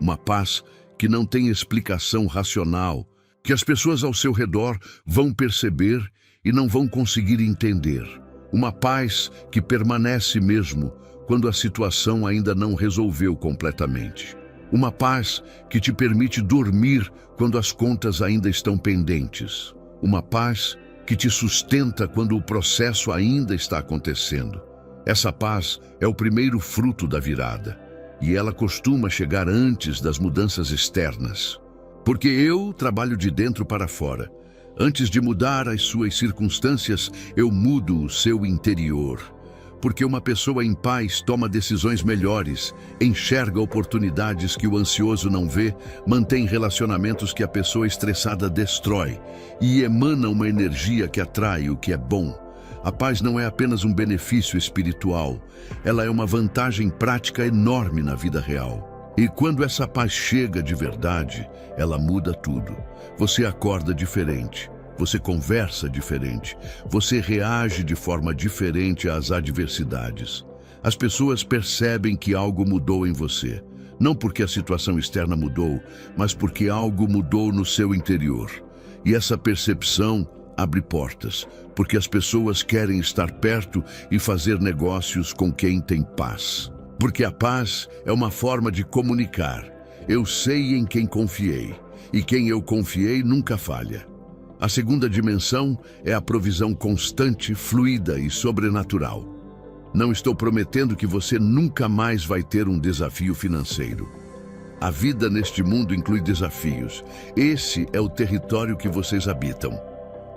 Uma paz que não tem explicação racional, que as pessoas ao seu redor vão perceber e não vão conseguir entender. Uma paz que permanece mesmo quando a situação ainda não resolveu completamente. Uma paz que te permite dormir quando as contas ainda estão pendentes. Uma paz que te sustenta quando o processo ainda está acontecendo. Essa paz é o primeiro fruto da virada, e ela costuma chegar antes das mudanças externas. Porque eu trabalho de dentro para fora. Antes de mudar as suas circunstâncias, eu mudo o seu interior. Porque uma pessoa em paz toma decisões melhores, enxerga oportunidades que o ansioso não vê, mantém relacionamentos que a pessoa estressada destrói e emana uma energia que atrai o que é bom. A paz não é apenas um benefício espiritual, ela é uma vantagem prática enorme na vida real. E quando essa paz chega de verdade, ela muda tudo. Você acorda diferente, você conversa diferente, você reage de forma diferente às adversidades. As pessoas percebem que algo mudou em você, não porque a situação externa mudou, mas porque algo mudou no seu interior. E essa percepção abre portas, porque as pessoas querem estar perto e fazer negócios com quem tem paz. Porque a paz é uma forma de comunicar. Eu sei em quem confiei, e quem eu confiei nunca falha. A segunda dimensão é a provisão constante, fluida e sobrenatural. Não estou prometendo que você nunca mais vai ter um desafio financeiro. A vida neste mundo inclui desafios. Esse é o território que vocês habitam.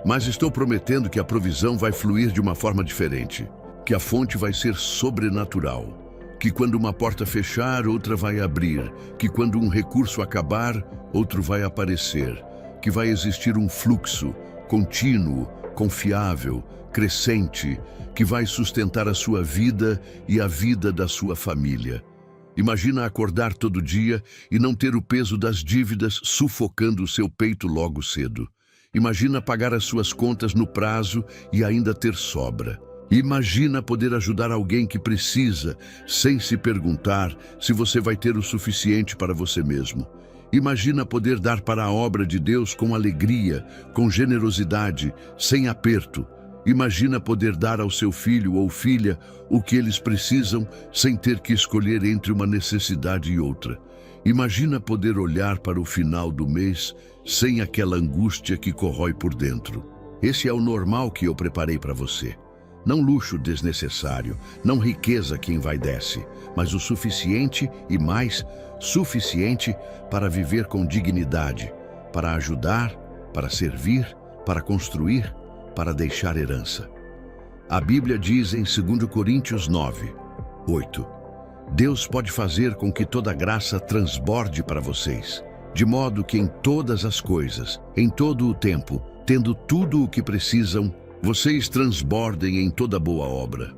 Mas estou prometendo que a provisão vai fluir de uma forma diferente, que a fonte vai ser sobrenatural. Que quando uma porta fechar, outra vai abrir. Que quando um recurso acabar, outro vai aparecer. Que vai existir um fluxo contínuo, confiável, crescente, que vai sustentar a sua vida e a vida da sua família. Imagina acordar todo dia e não ter o peso das dívidas sufocando o seu peito logo cedo. Imagina pagar as suas contas no prazo e ainda ter sobra. Imagina poder ajudar alguém que precisa, sem se perguntar se você vai ter o suficiente para você mesmo. Imagina poder dar para a obra de Deus com alegria, com generosidade, sem aperto. Imagina poder dar ao seu filho ou filha o que eles precisam, sem ter que escolher entre uma necessidade e outra. Imagina poder olhar para o final do mês sem aquela angústia que corrói por dentro. Esse é o normal que eu preparei para você. Não luxo desnecessário, não riqueza que envaidece, mas o suficiente e mais suficiente para viver com dignidade, para ajudar, para servir, para construir, para deixar herança. A Bíblia diz em 2 Coríntios 9, 8, Deus pode fazer com que toda graça transborde para vocês, de modo que em todas as coisas, em todo o tempo, tendo tudo o que precisam, vocês transbordem em toda boa obra.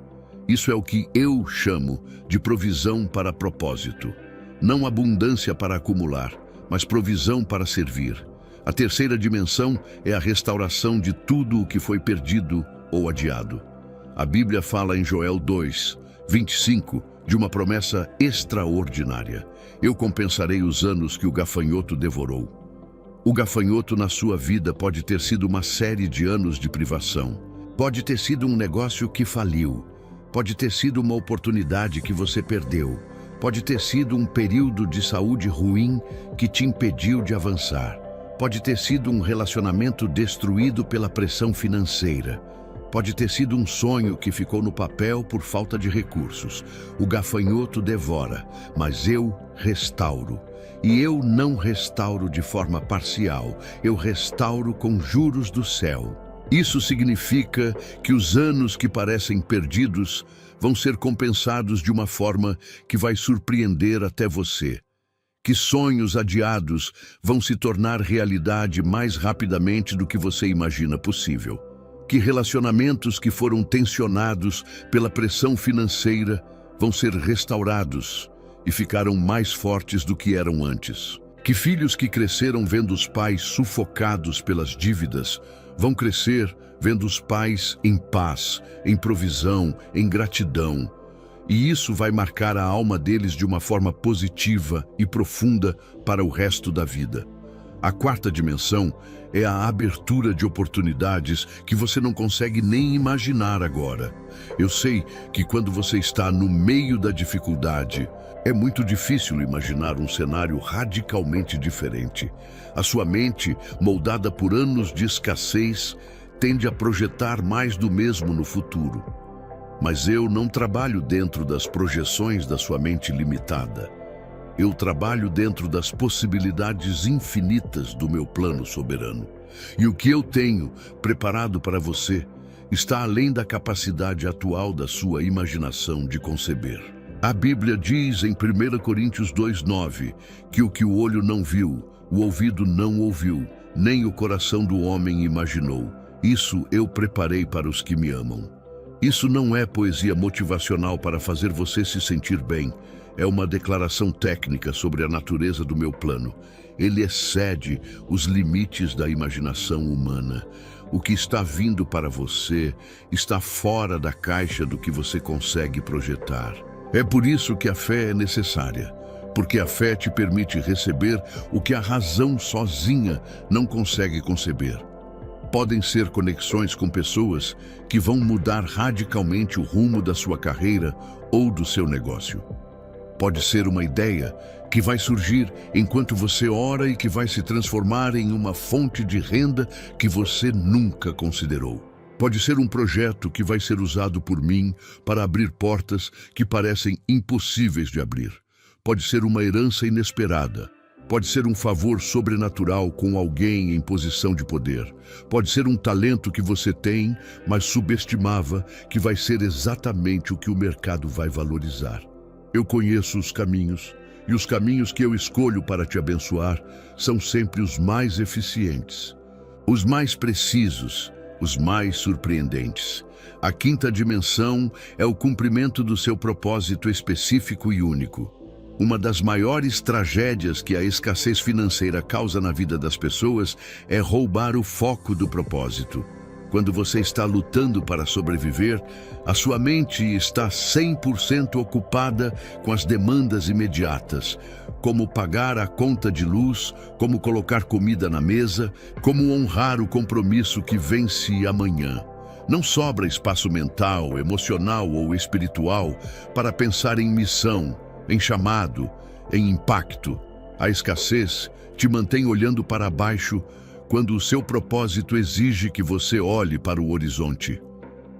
Isso é o que eu chamo de provisão para propósito. Não abundância para acumular, mas provisão para servir. A terceira dimensão é a restauração de tudo o que foi perdido ou adiado. A Bíblia fala em Joel 2, 25, de uma promessa extraordinária. Eu compensarei os anos que o gafanhoto devorou. O gafanhoto na sua vida pode ter sido uma série de anos de privação. Pode ter sido um negócio que faliu. Pode ter sido uma oportunidade que você perdeu. Pode ter sido um período de saúde ruim que te impediu de avançar. Pode ter sido um relacionamento destruído pela pressão financeira. Pode ter sido um sonho que ficou no papel por falta de recursos. O gafanhoto devora, mas eu restauro. E eu não restauro de forma parcial, eu restauro com juros do céu. Isso significa que os anos que parecem perdidos vão ser compensados de uma forma que vai surpreender até você. Que sonhos adiados vão se tornar realidade mais rapidamente do que você imagina possível. Que relacionamentos que foram tensionados pela pressão financeira vão ser restaurados e ficaram mais fortes do que eram antes. Que filhos que cresceram vendo os pais sufocados pelas dívidas vão crescer vendo os pais em paz, em provisão, em gratidão. E isso vai marcar a alma deles de uma forma positiva e profunda para o resto da vida. A quarta dimensão é a abertura de oportunidades que você não consegue nem imaginar agora. Eu sei que quando você está no meio da dificuldade, é muito difícil imaginar um cenário radicalmente diferente. A sua mente, moldada por anos de escassez, tende a projetar mais do mesmo no futuro. Mas eu não trabalho dentro das projeções da sua mente limitada. Eu trabalho dentro das possibilidades infinitas do meu plano soberano. E o que eu tenho preparado para você está além da capacidade atual da sua imaginação de conceber. A Bíblia diz em 1 Coríntios 2:9 que o que o olho não viu, o ouvido não ouviu, nem o coração do homem imaginou. Isso eu preparei para os que me amam. Isso não é poesia motivacional para fazer você se sentir bem. É uma declaração técnica sobre a natureza do meu plano. Ele excede os limites da imaginação humana. O que está vindo para você está fora da caixa do que você consegue projetar. É por isso que a fé é necessária, porque a fé te permite receber o que a razão sozinha não consegue conceber. Podem ser conexões com pessoas que vão mudar radicalmente o rumo da sua carreira ou do seu negócio. Pode ser uma ideia que vai surgir enquanto você ora e que vai se transformar em uma fonte de renda que você nunca considerou. Pode ser um projeto que vai ser usado por mim para abrir portas que parecem impossíveis de abrir. Pode ser uma herança inesperada. Pode ser um favor sobrenatural com alguém em posição de poder. Pode ser um talento que você tem, mas subestimava, que vai ser exatamente o que o mercado vai valorizar. Eu conheço os caminhos, e os caminhos que eu escolho para te abençoar são sempre os mais eficientes, os mais precisos, os mais surpreendentes. A quinta dimensão é o cumprimento do seu propósito específico e único. Uma das maiores tragédias que a escassez financeira causa na vida das pessoas é roubar o foco do propósito. Quando você está lutando para sobreviver, a sua mente está 100% ocupada com as demandas imediatas, como pagar a conta de luz, como colocar comida na mesa, como honrar o compromisso que vence amanhã. Não sobra espaço mental, emocional ou espiritual para pensar em missão, em chamado, em impacto. A escassez te mantém olhando para baixo quando o seu propósito exige que você olhe para o horizonte.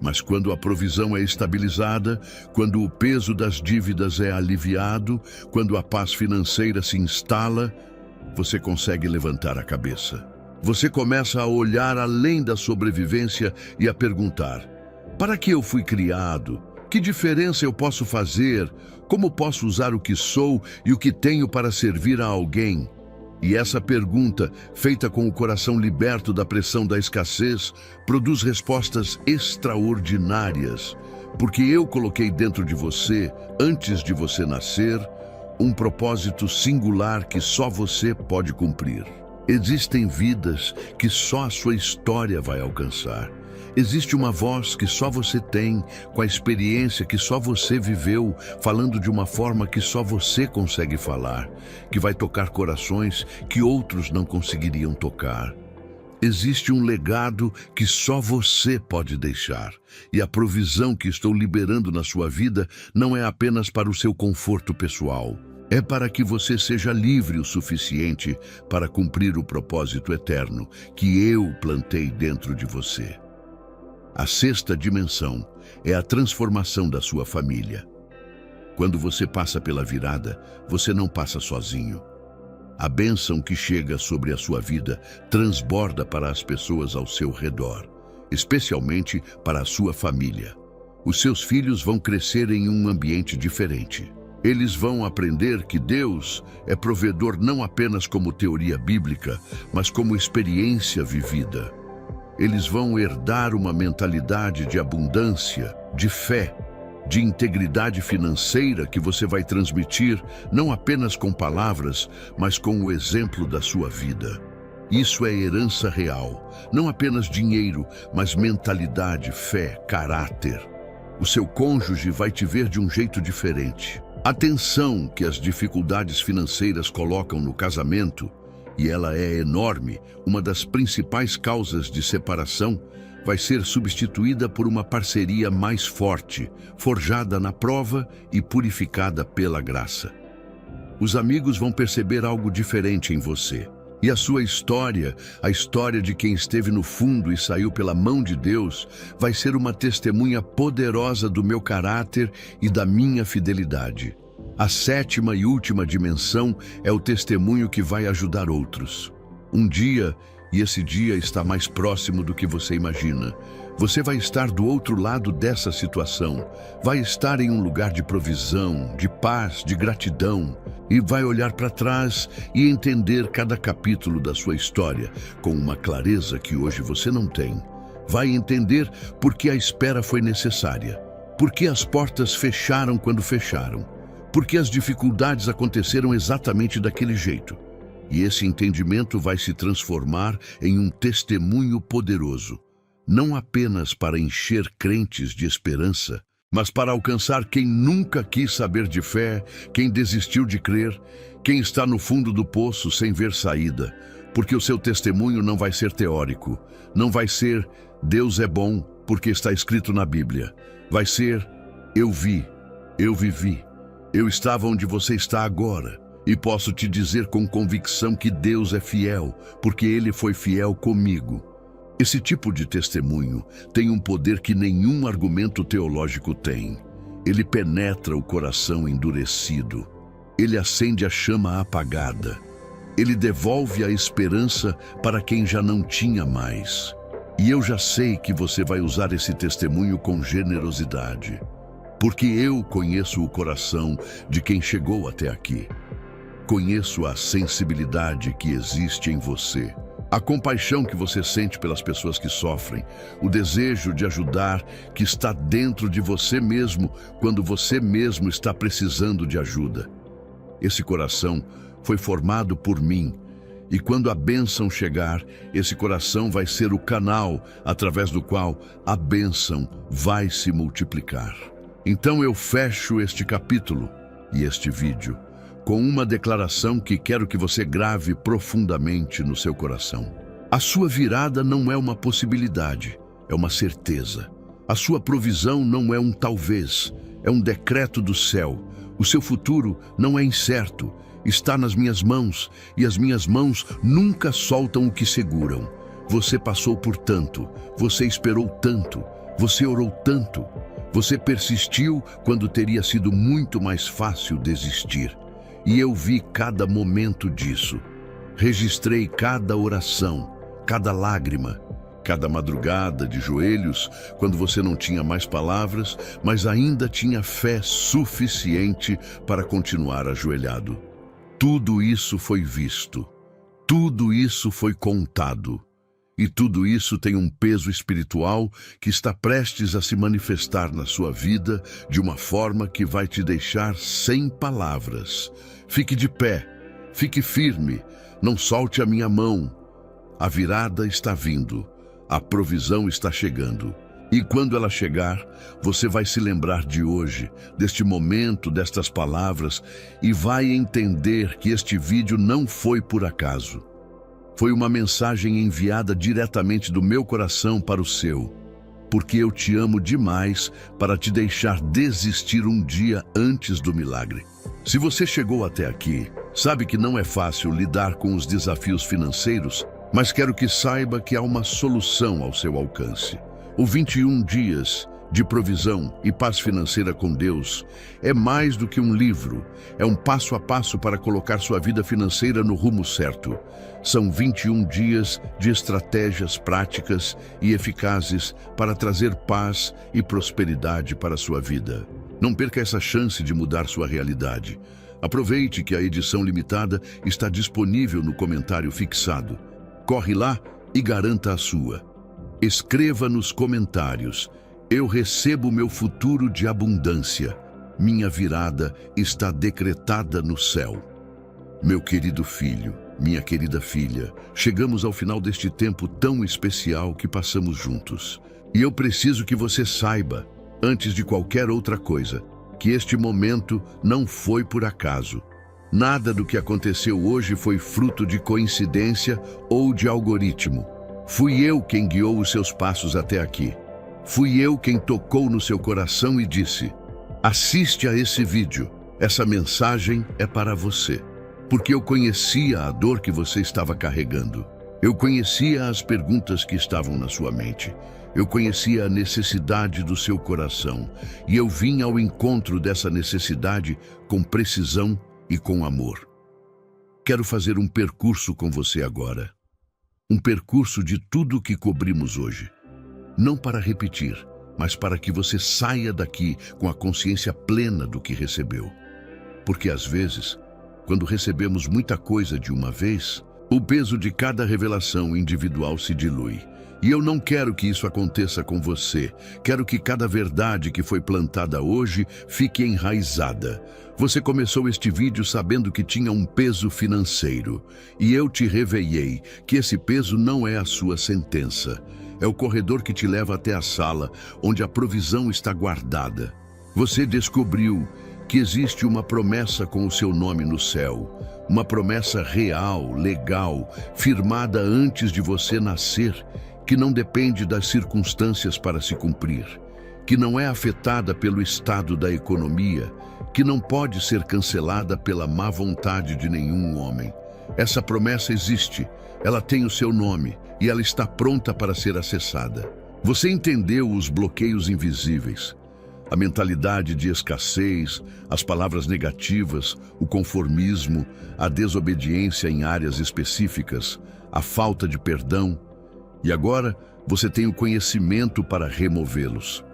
Mas quando a provisão é estabilizada, quando o peso das dívidas é aliviado, quando a paz financeira se instala, você consegue levantar a cabeça. Você começa a olhar além da sobrevivência e a perguntar: para que eu fui criado? Que diferença eu posso fazer? Como posso usar o que sou e o que tenho para servir a alguém? E essa pergunta, feita com o coração liberto da pressão da escassez, produz respostas extraordinárias, porque eu coloquei dentro de você, antes de você nascer, um propósito singular que só você pode cumprir. Existem vidas que só a sua história vai alcançar. Existe uma voz que só você tem, com a experiência que só você viveu, falando de uma forma que só você consegue falar, que vai tocar corações que outros não conseguiriam tocar. Existe um legado que só você pode deixar, e a provisão que estou liberando na sua vida não é apenas para o seu conforto pessoal. É para que você seja livre o suficiente para cumprir o propósito eterno que eu plantei dentro de você. A sexta dimensão é a transformação da sua família. Quando você passa pela virada, você não passa sozinho. A bênção que chega sobre a sua vida transborda para as pessoas ao seu redor, especialmente para a sua família. Os seus filhos vão crescer em um ambiente diferente. Eles vão aprender que Deus é provedor não apenas como teoria bíblica, mas como experiência vivida. Eles vão herdar uma mentalidade de abundância, de fé, de integridade financeira que você vai transmitir não apenas com palavras, mas com o exemplo da sua vida. Isso é herança real, não apenas dinheiro, mas mentalidade, fé, caráter. O seu cônjuge vai te ver de um jeito diferente. A tensão que as dificuldades financeiras colocam no casamento e ela é enorme, uma das principais causas de separação, vai ser substituída por uma parceria mais forte, forjada na prova e purificada pela graça. Os amigos vão perceber algo diferente em você. E a sua história, a história de quem esteve no fundo e saiu pela mão de Deus, vai ser uma testemunha poderosa do meu caráter e da minha fidelidade. A sétima e última dimensão é o testemunho que vai ajudar outros. Um dia, e esse dia está mais próximo do que você imagina, você vai estar do outro lado dessa situação, vai estar em um lugar de provisão, de paz, de gratidão, e vai olhar para trás e entender cada capítulo da sua história com uma clareza que hoje você não tem. Vai entender por que a espera foi necessária, por que as portas fecharam quando fecharam, por que as dificuldades aconteceram exatamente daquele jeito. E esse entendimento vai se transformar em um testemunho poderoso, não apenas para encher crentes de esperança, mas para alcançar quem nunca quis saber de fé, quem desistiu de crer, quem está no fundo do poço sem ver saída, porque o seu testemunho não vai ser teórico, não vai ser Deus é bom porque está escrito na Bíblia, vai ser eu vi, eu vivi, eu estava onde você está agora. E posso te dizer com convicção que Deus é fiel, porque Ele foi fiel comigo. Esse tipo de testemunho tem um poder que nenhum argumento teológico tem. Ele penetra o coração endurecido. Ele acende a chama apagada. Ele devolve a esperança para quem já não tinha mais. E eu já sei que você vai usar esse testemunho com generosidade, porque eu conheço o coração de quem chegou até aqui. Conheço a sensibilidade que existe em você, a compaixão que você sente pelas pessoas que sofrem, o desejo de ajudar que está dentro de você mesmo quando você mesmo está precisando de ajuda. Esse coração foi formado por mim, e quando a bênção chegar, esse coração vai ser o canal através do qual a bênção vai se multiplicar. Então eu fecho este capítulo e este vídeo com uma declaração que quero que você grave profundamente no seu coração. A sua virada não é uma possibilidade, é uma certeza. A sua provisão não é um talvez, é um decreto do céu. O seu futuro não é incerto, está nas minhas mãos, e as minhas mãos nunca soltam o que seguram. Você passou por tanto, você esperou tanto, você orou tanto, você persistiu quando teria sido muito mais fácil desistir. E eu vi cada momento disso. Registrei cada oração, cada lágrima, cada madrugada de joelhos, quando você não tinha mais palavras, mas ainda tinha fé suficiente para continuar ajoelhado. Tudo isso foi visto, tudo isso foi contado, e tudo isso tem um peso espiritual que está prestes a se manifestar na sua vida de uma forma que vai te deixar sem palavras. Fique de pé, fique firme, não solte a minha mão. A virada está vindo, a provisão está chegando. E quando ela chegar, você vai se lembrar de hoje, deste momento, destas palavras, e vai entender que este vídeo não foi por acaso. Foi uma mensagem enviada diretamente do meu coração para o seu, porque eu te amo demais para te deixar desistir um dia antes do milagre. Se você chegou até aqui, sabe que não é fácil lidar com os desafios financeiros, mas quero que saiba que há uma solução ao seu alcance. O 21 dias de provisão e paz financeira com Deus é mais do que um livro, é um passo a passo para colocar sua vida financeira no rumo certo. São 21 dias de estratégias práticas e eficazes para trazer paz e prosperidade para a sua vida. Não perca essa chance de mudar sua realidade. Aproveite que a edição limitada está disponível no comentário fixado. Corre lá e garanta a sua. Escreva nos comentários: eu recebo meu futuro de abundância. Minha virada está decretada no céu. Meu querido filho, minha querida filha, chegamos ao final deste tempo tão especial que passamos juntos. E eu preciso que você saiba, antes de qualquer outra coisa, que este momento não foi por acaso. Nada do que aconteceu hoje foi fruto de coincidência ou de algoritmo. Fui eu quem guiou os seus passos até aqui. Fui eu quem tocou no seu coração e disse: assiste a esse vídeo. Essa mensagem é para você. Porque eu conhecia a dor que você estava carregando. Eu conhecia as perguntas que estavam na sua mente. Eu conhecia a necessidade do seu coração. E eu vim ao encontro dessa necessidade com precisão e com amor. Quero fazer um percurso com você agora. Um percurso de tudo o que cobrimos hoje. Não para repetir, mas para que você saia daqui com a consciência plena do que recebeu. Porque às vezes, quando recebemos muita coisa de uma vez, o peso de cada revelação individual se dilui. E eu não quero que isso aconteça com você. Quero que cada verdade que foi plantada hoje fique enraizada. Você começou este vídeo sabendo que tinha um peso financeiro. E eu te revelei que esse peso não é a sua sentença. É o corredor que te leva até a sala, onde a provisão está guardada. Você descobriu que existe uma promessa com o seu nome no céu. Uma promessa real, legal, firmada antes de você nascer, que não depende das circunstâncias para se cumprir, que não é afetada pelo estado da economia, que não pode ser cancelada pela má vontade de nenhum homem. Essa promessa existe, ela tem o seu nome e ela está pronta para ser acessada. Você entendeu os bloqueios invisíveis, a mentalidade de escassez, as palavras negativas, o conformismo, a desobediência em áreas específicas, a falta de perdão. E agora você tem o conhecimento para removê-los.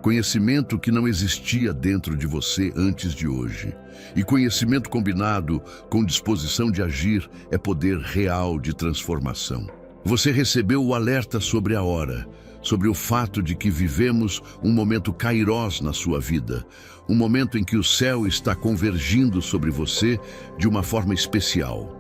Conhecimento que não existia dentro de você antes de hoje. E conhecimento combinado com disposição de agir é poder real de transformação. Você recebeu o alerta sobre a hora, sobre o fato de que vivemos um momento kairós na sua vida, um momento em que o céu está convergindo sobre você de uma forma especial.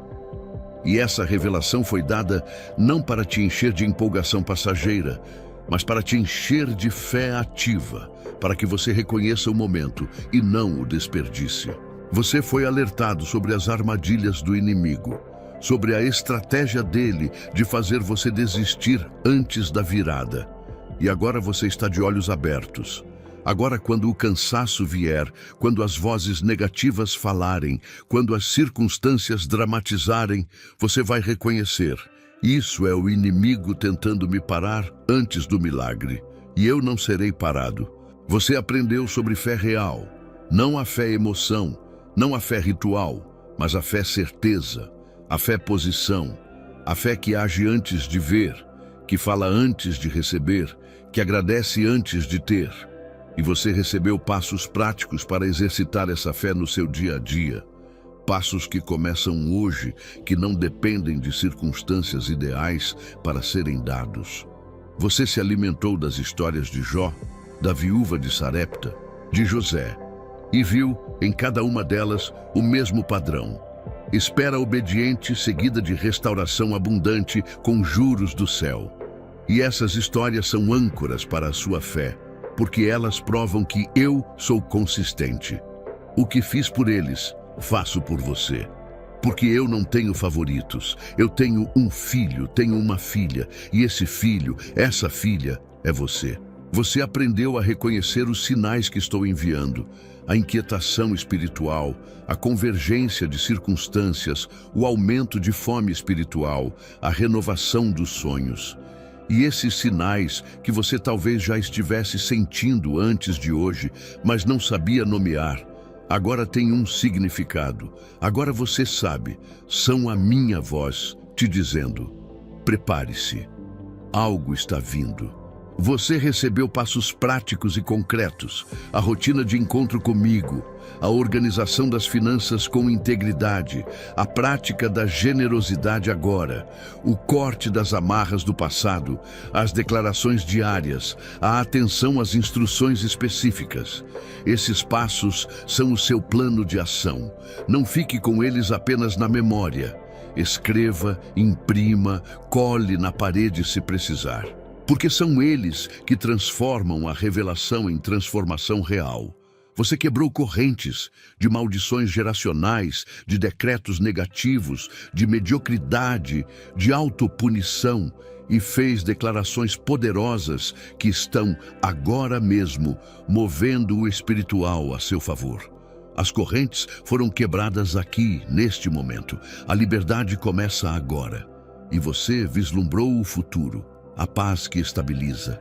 E essa revelação foi dada não para te encher de empolgação passageira, mas para te encher de fé ativa, para que você reconheça o momento e não o desperdice. Você foi alertado sobre as armadilhas do inimigo, sobre a estratégia dele de fazer você desistir antes da virada. E agora você está de olhos abertos. Agora, quando o cansaço vier, quando as vozes negativas falarem, quando as circunstâncias dramatizarem, você vai reconhecer: isso é o inimigo tentando me parar antes do milagre. E eu não serei parado. Você aprendeu sobre fé real, não a fé emoção, não a fé ritual, mas a fé certeza, a fé posição, a fé que age antes de ver, que fala antes de receber, que agradece antes de ter. E você recebeu passos práticos para exercitar essa fé no seu dia a dia. Passos que começam hoje, que não dependem de circunstâncias ideais para serem dados. Você se alimentou das histórias de Jó, da viúva de Sarepta, de José, e viu em cada uma delas o mesmo padrão. Espera obediente seguida de restauração abundante com juros do céu. E essas histórias são âncoras para a sua fé, porque elas provam que eu sou consistente. O que fiz por eles, faço por você. Porque eu não tenho favoritos. Eu tenho um filho, tenho uma filha, e esse filho, essa filha, é você. Você aprendeu a reconhecer os sinais que estou enviando, a inquietação espiritual, a convergência de circunstâncias, o aumento de fome espiritual, a renovação dos sonhos. E esses sinais que você talvez já estivesse sentindo antes de hoje, mas não sabia nomear, agora têm um significado. Agora você sabe, são a minha voz te dizendo: prepare-se, algo está vindo. Você recebeu passos práticos e concretos, a rotina de encontro comigo, a organização das finanças com integridade, a prática da generosidade agora, o corte das amarras do passado, as declarações diárias, a atenção às instruções específicas. Esses passos são o seu plano de ação. Não fique com eles apenas na memória. Escreva, imprima, cole na parede se precisar. Porque são eles que transformam a revelação em transformação real. Você quebrou correntes de maldições geracionais, de decretos negativos, de mediocridade, de autopunição e fez declarações poderosas que estão agora mesmo movendo o espiritual a seu favor. As correntes foram quebradas aqui, neste momento. A liberdade começa agora. E você vislumbrou o futuro, a paz que estabiliza,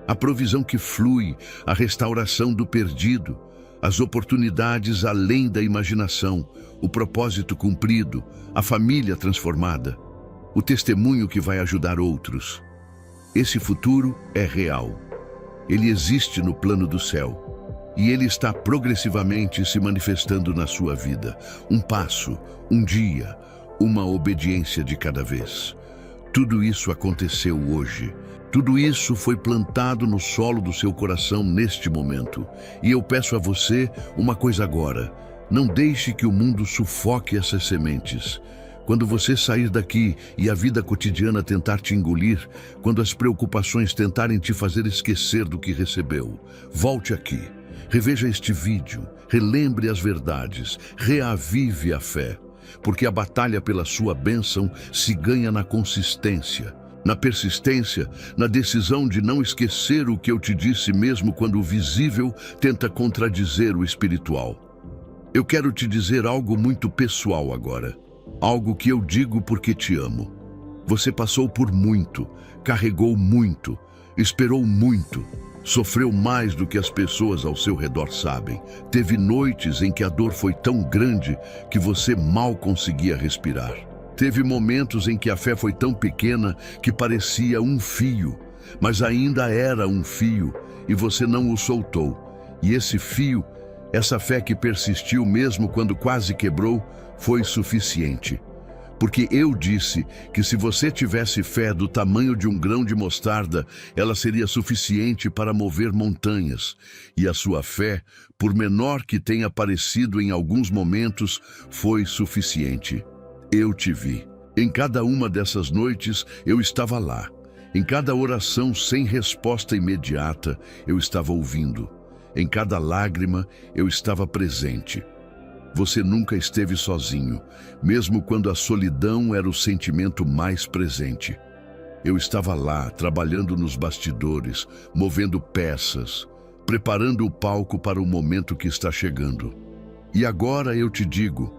a provisão que flui, a restauração do perdido, as oportunidades além da imaginação, o propósito cumprido, a família transformada, o testemunho que vai ajudar outros. Esse futuro é real. Ele existe no plano do céu e ele está progressivamente se manifestando na sua vida. Um passo, um dia, uma obediência de cada vez. Tudo isso aconteceu hoje. Tudo isso foi plantado no solo do seu coração neste momento. E eu peço a você uma coisa agora. Não deixe que o mundo sufoque essas sementes. Quando você sair daqui e a vida cotidiana tentar te engolir, quando as preocupações tentarem te fazer esquecer do que recebeu, volte aqui. Reveja este vídeo, relembre as verdades, reavive a fé. Porque a batalha pela sua bênção se ganha na consistência, na persistência, na decisão de não esquecer o que eu te disse mesmo quando o visível tenta contradizer o espiritual. Eu quero te dizer algo muito pessoal agora, algo que eu digo porque te amo. Você passou por muito, carregou muito, esperou muito, sofreu mais do que as pessoas ao seu redor sabem. Teve noites em que a dor foi tão grande que você mal conseguia respirar. Teve momentos em que a fé foi tão pequena que parecia um fio, mas ainda era um fio e você não o soltou. E esse fio, essa fé que persistiu mesmo quando quase quebrou, foi suficiente. Porque eu disse que se você tivesse fé do tamanho de um grão de mostarda, ela seria suficiente para mover montanhas. E a sua fé, por menor que tenha parecido em alguns momentos, foi suficiente. Eu te vi. Em cada uma dessas noites, eu estava lá. Em cada oração sem resposta imediata, eu estava ouvindo. Em cada lágrima, eu estava presente. Você nunca esteve sozinho, mesmo quando a solidão era o sentimento mais presente. Eu estava lá, trabalhando nos bastidores, movendo peças, preparando o palco para o momento que está chegando. E agora eu te digo,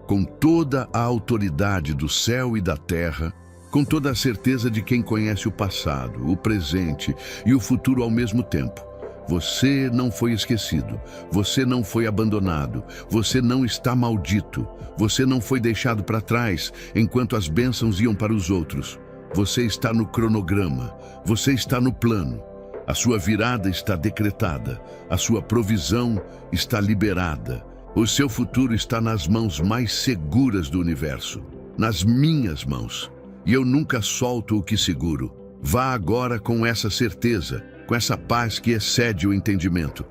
com toda a autoridade do céu e da terra, com toda a certeza de quem conhece o passado, o presente e o futuro ao mesmo tempo, você não foi esquecido, você não foi abandonado, você não está maldito, você não foi deixado para trás enquanto as bênçãos iam para os outros. Você está no cronograma, você está no plano, a sua virada está decretada, a sua provisão está liberada, o seu futuro está nas mãos mais seguras do universo, nas minhas mãos, e eu nunca solto o que seguro. Vá agora com essa certeza, com essa paz que excede o entendimento,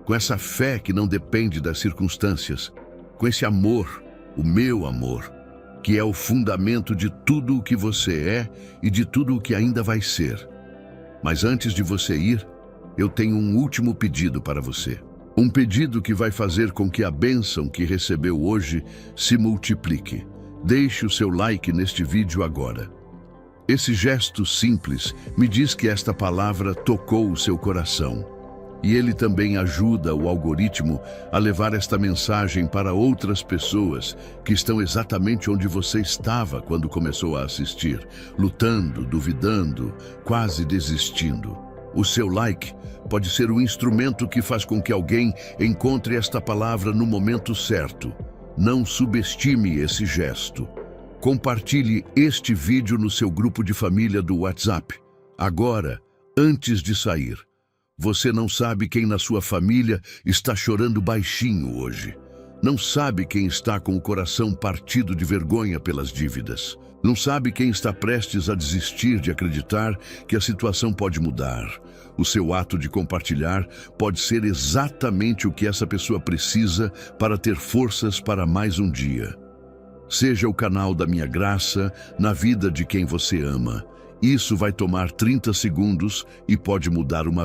com essa fé que não depende das circunstâncias, com esse amor, o meu amor, que é o fundamento de tudo o que você é e de tudo o que ainda vai ser. Mas antes de você ir, eu tenho um último pedido para você. Um pedido que vai fazer com que a bênção que recebeu hoje se multiplique. Deixe o seu like neste vídeo agora. Esse gesto simples me diz que esta palavra tocou o seu coração. E ele também ajuda o algoritmo a levar esta mensagem para outras pessoas que estão exatamente onde você estava quando começou a assistir, lutando, duvidando, quase desistindo. O seu like pode ser o instrumento que faz com que alguém encontre esta palavra no momento certo. Não subestime esse gesto. Compartilhe este vídeo no seu grupo de família do WhatsApp. Agora, antes de sair, você não sabe quem na sua família está chorando baixinho hoje. Não sabe quem está com o coração partido de vergonha pelas dívidas. Não sabe quem está prestes a desistir de acreditar que a situação pode mudar. O seu ato de compartilhar pode ser exatamente o que essa pessoa precisa para ter forças para mais um dia. Seja o canal da minha graça na vida de quem você ama. Isso vai tomar 30 segundos e pode mudar uma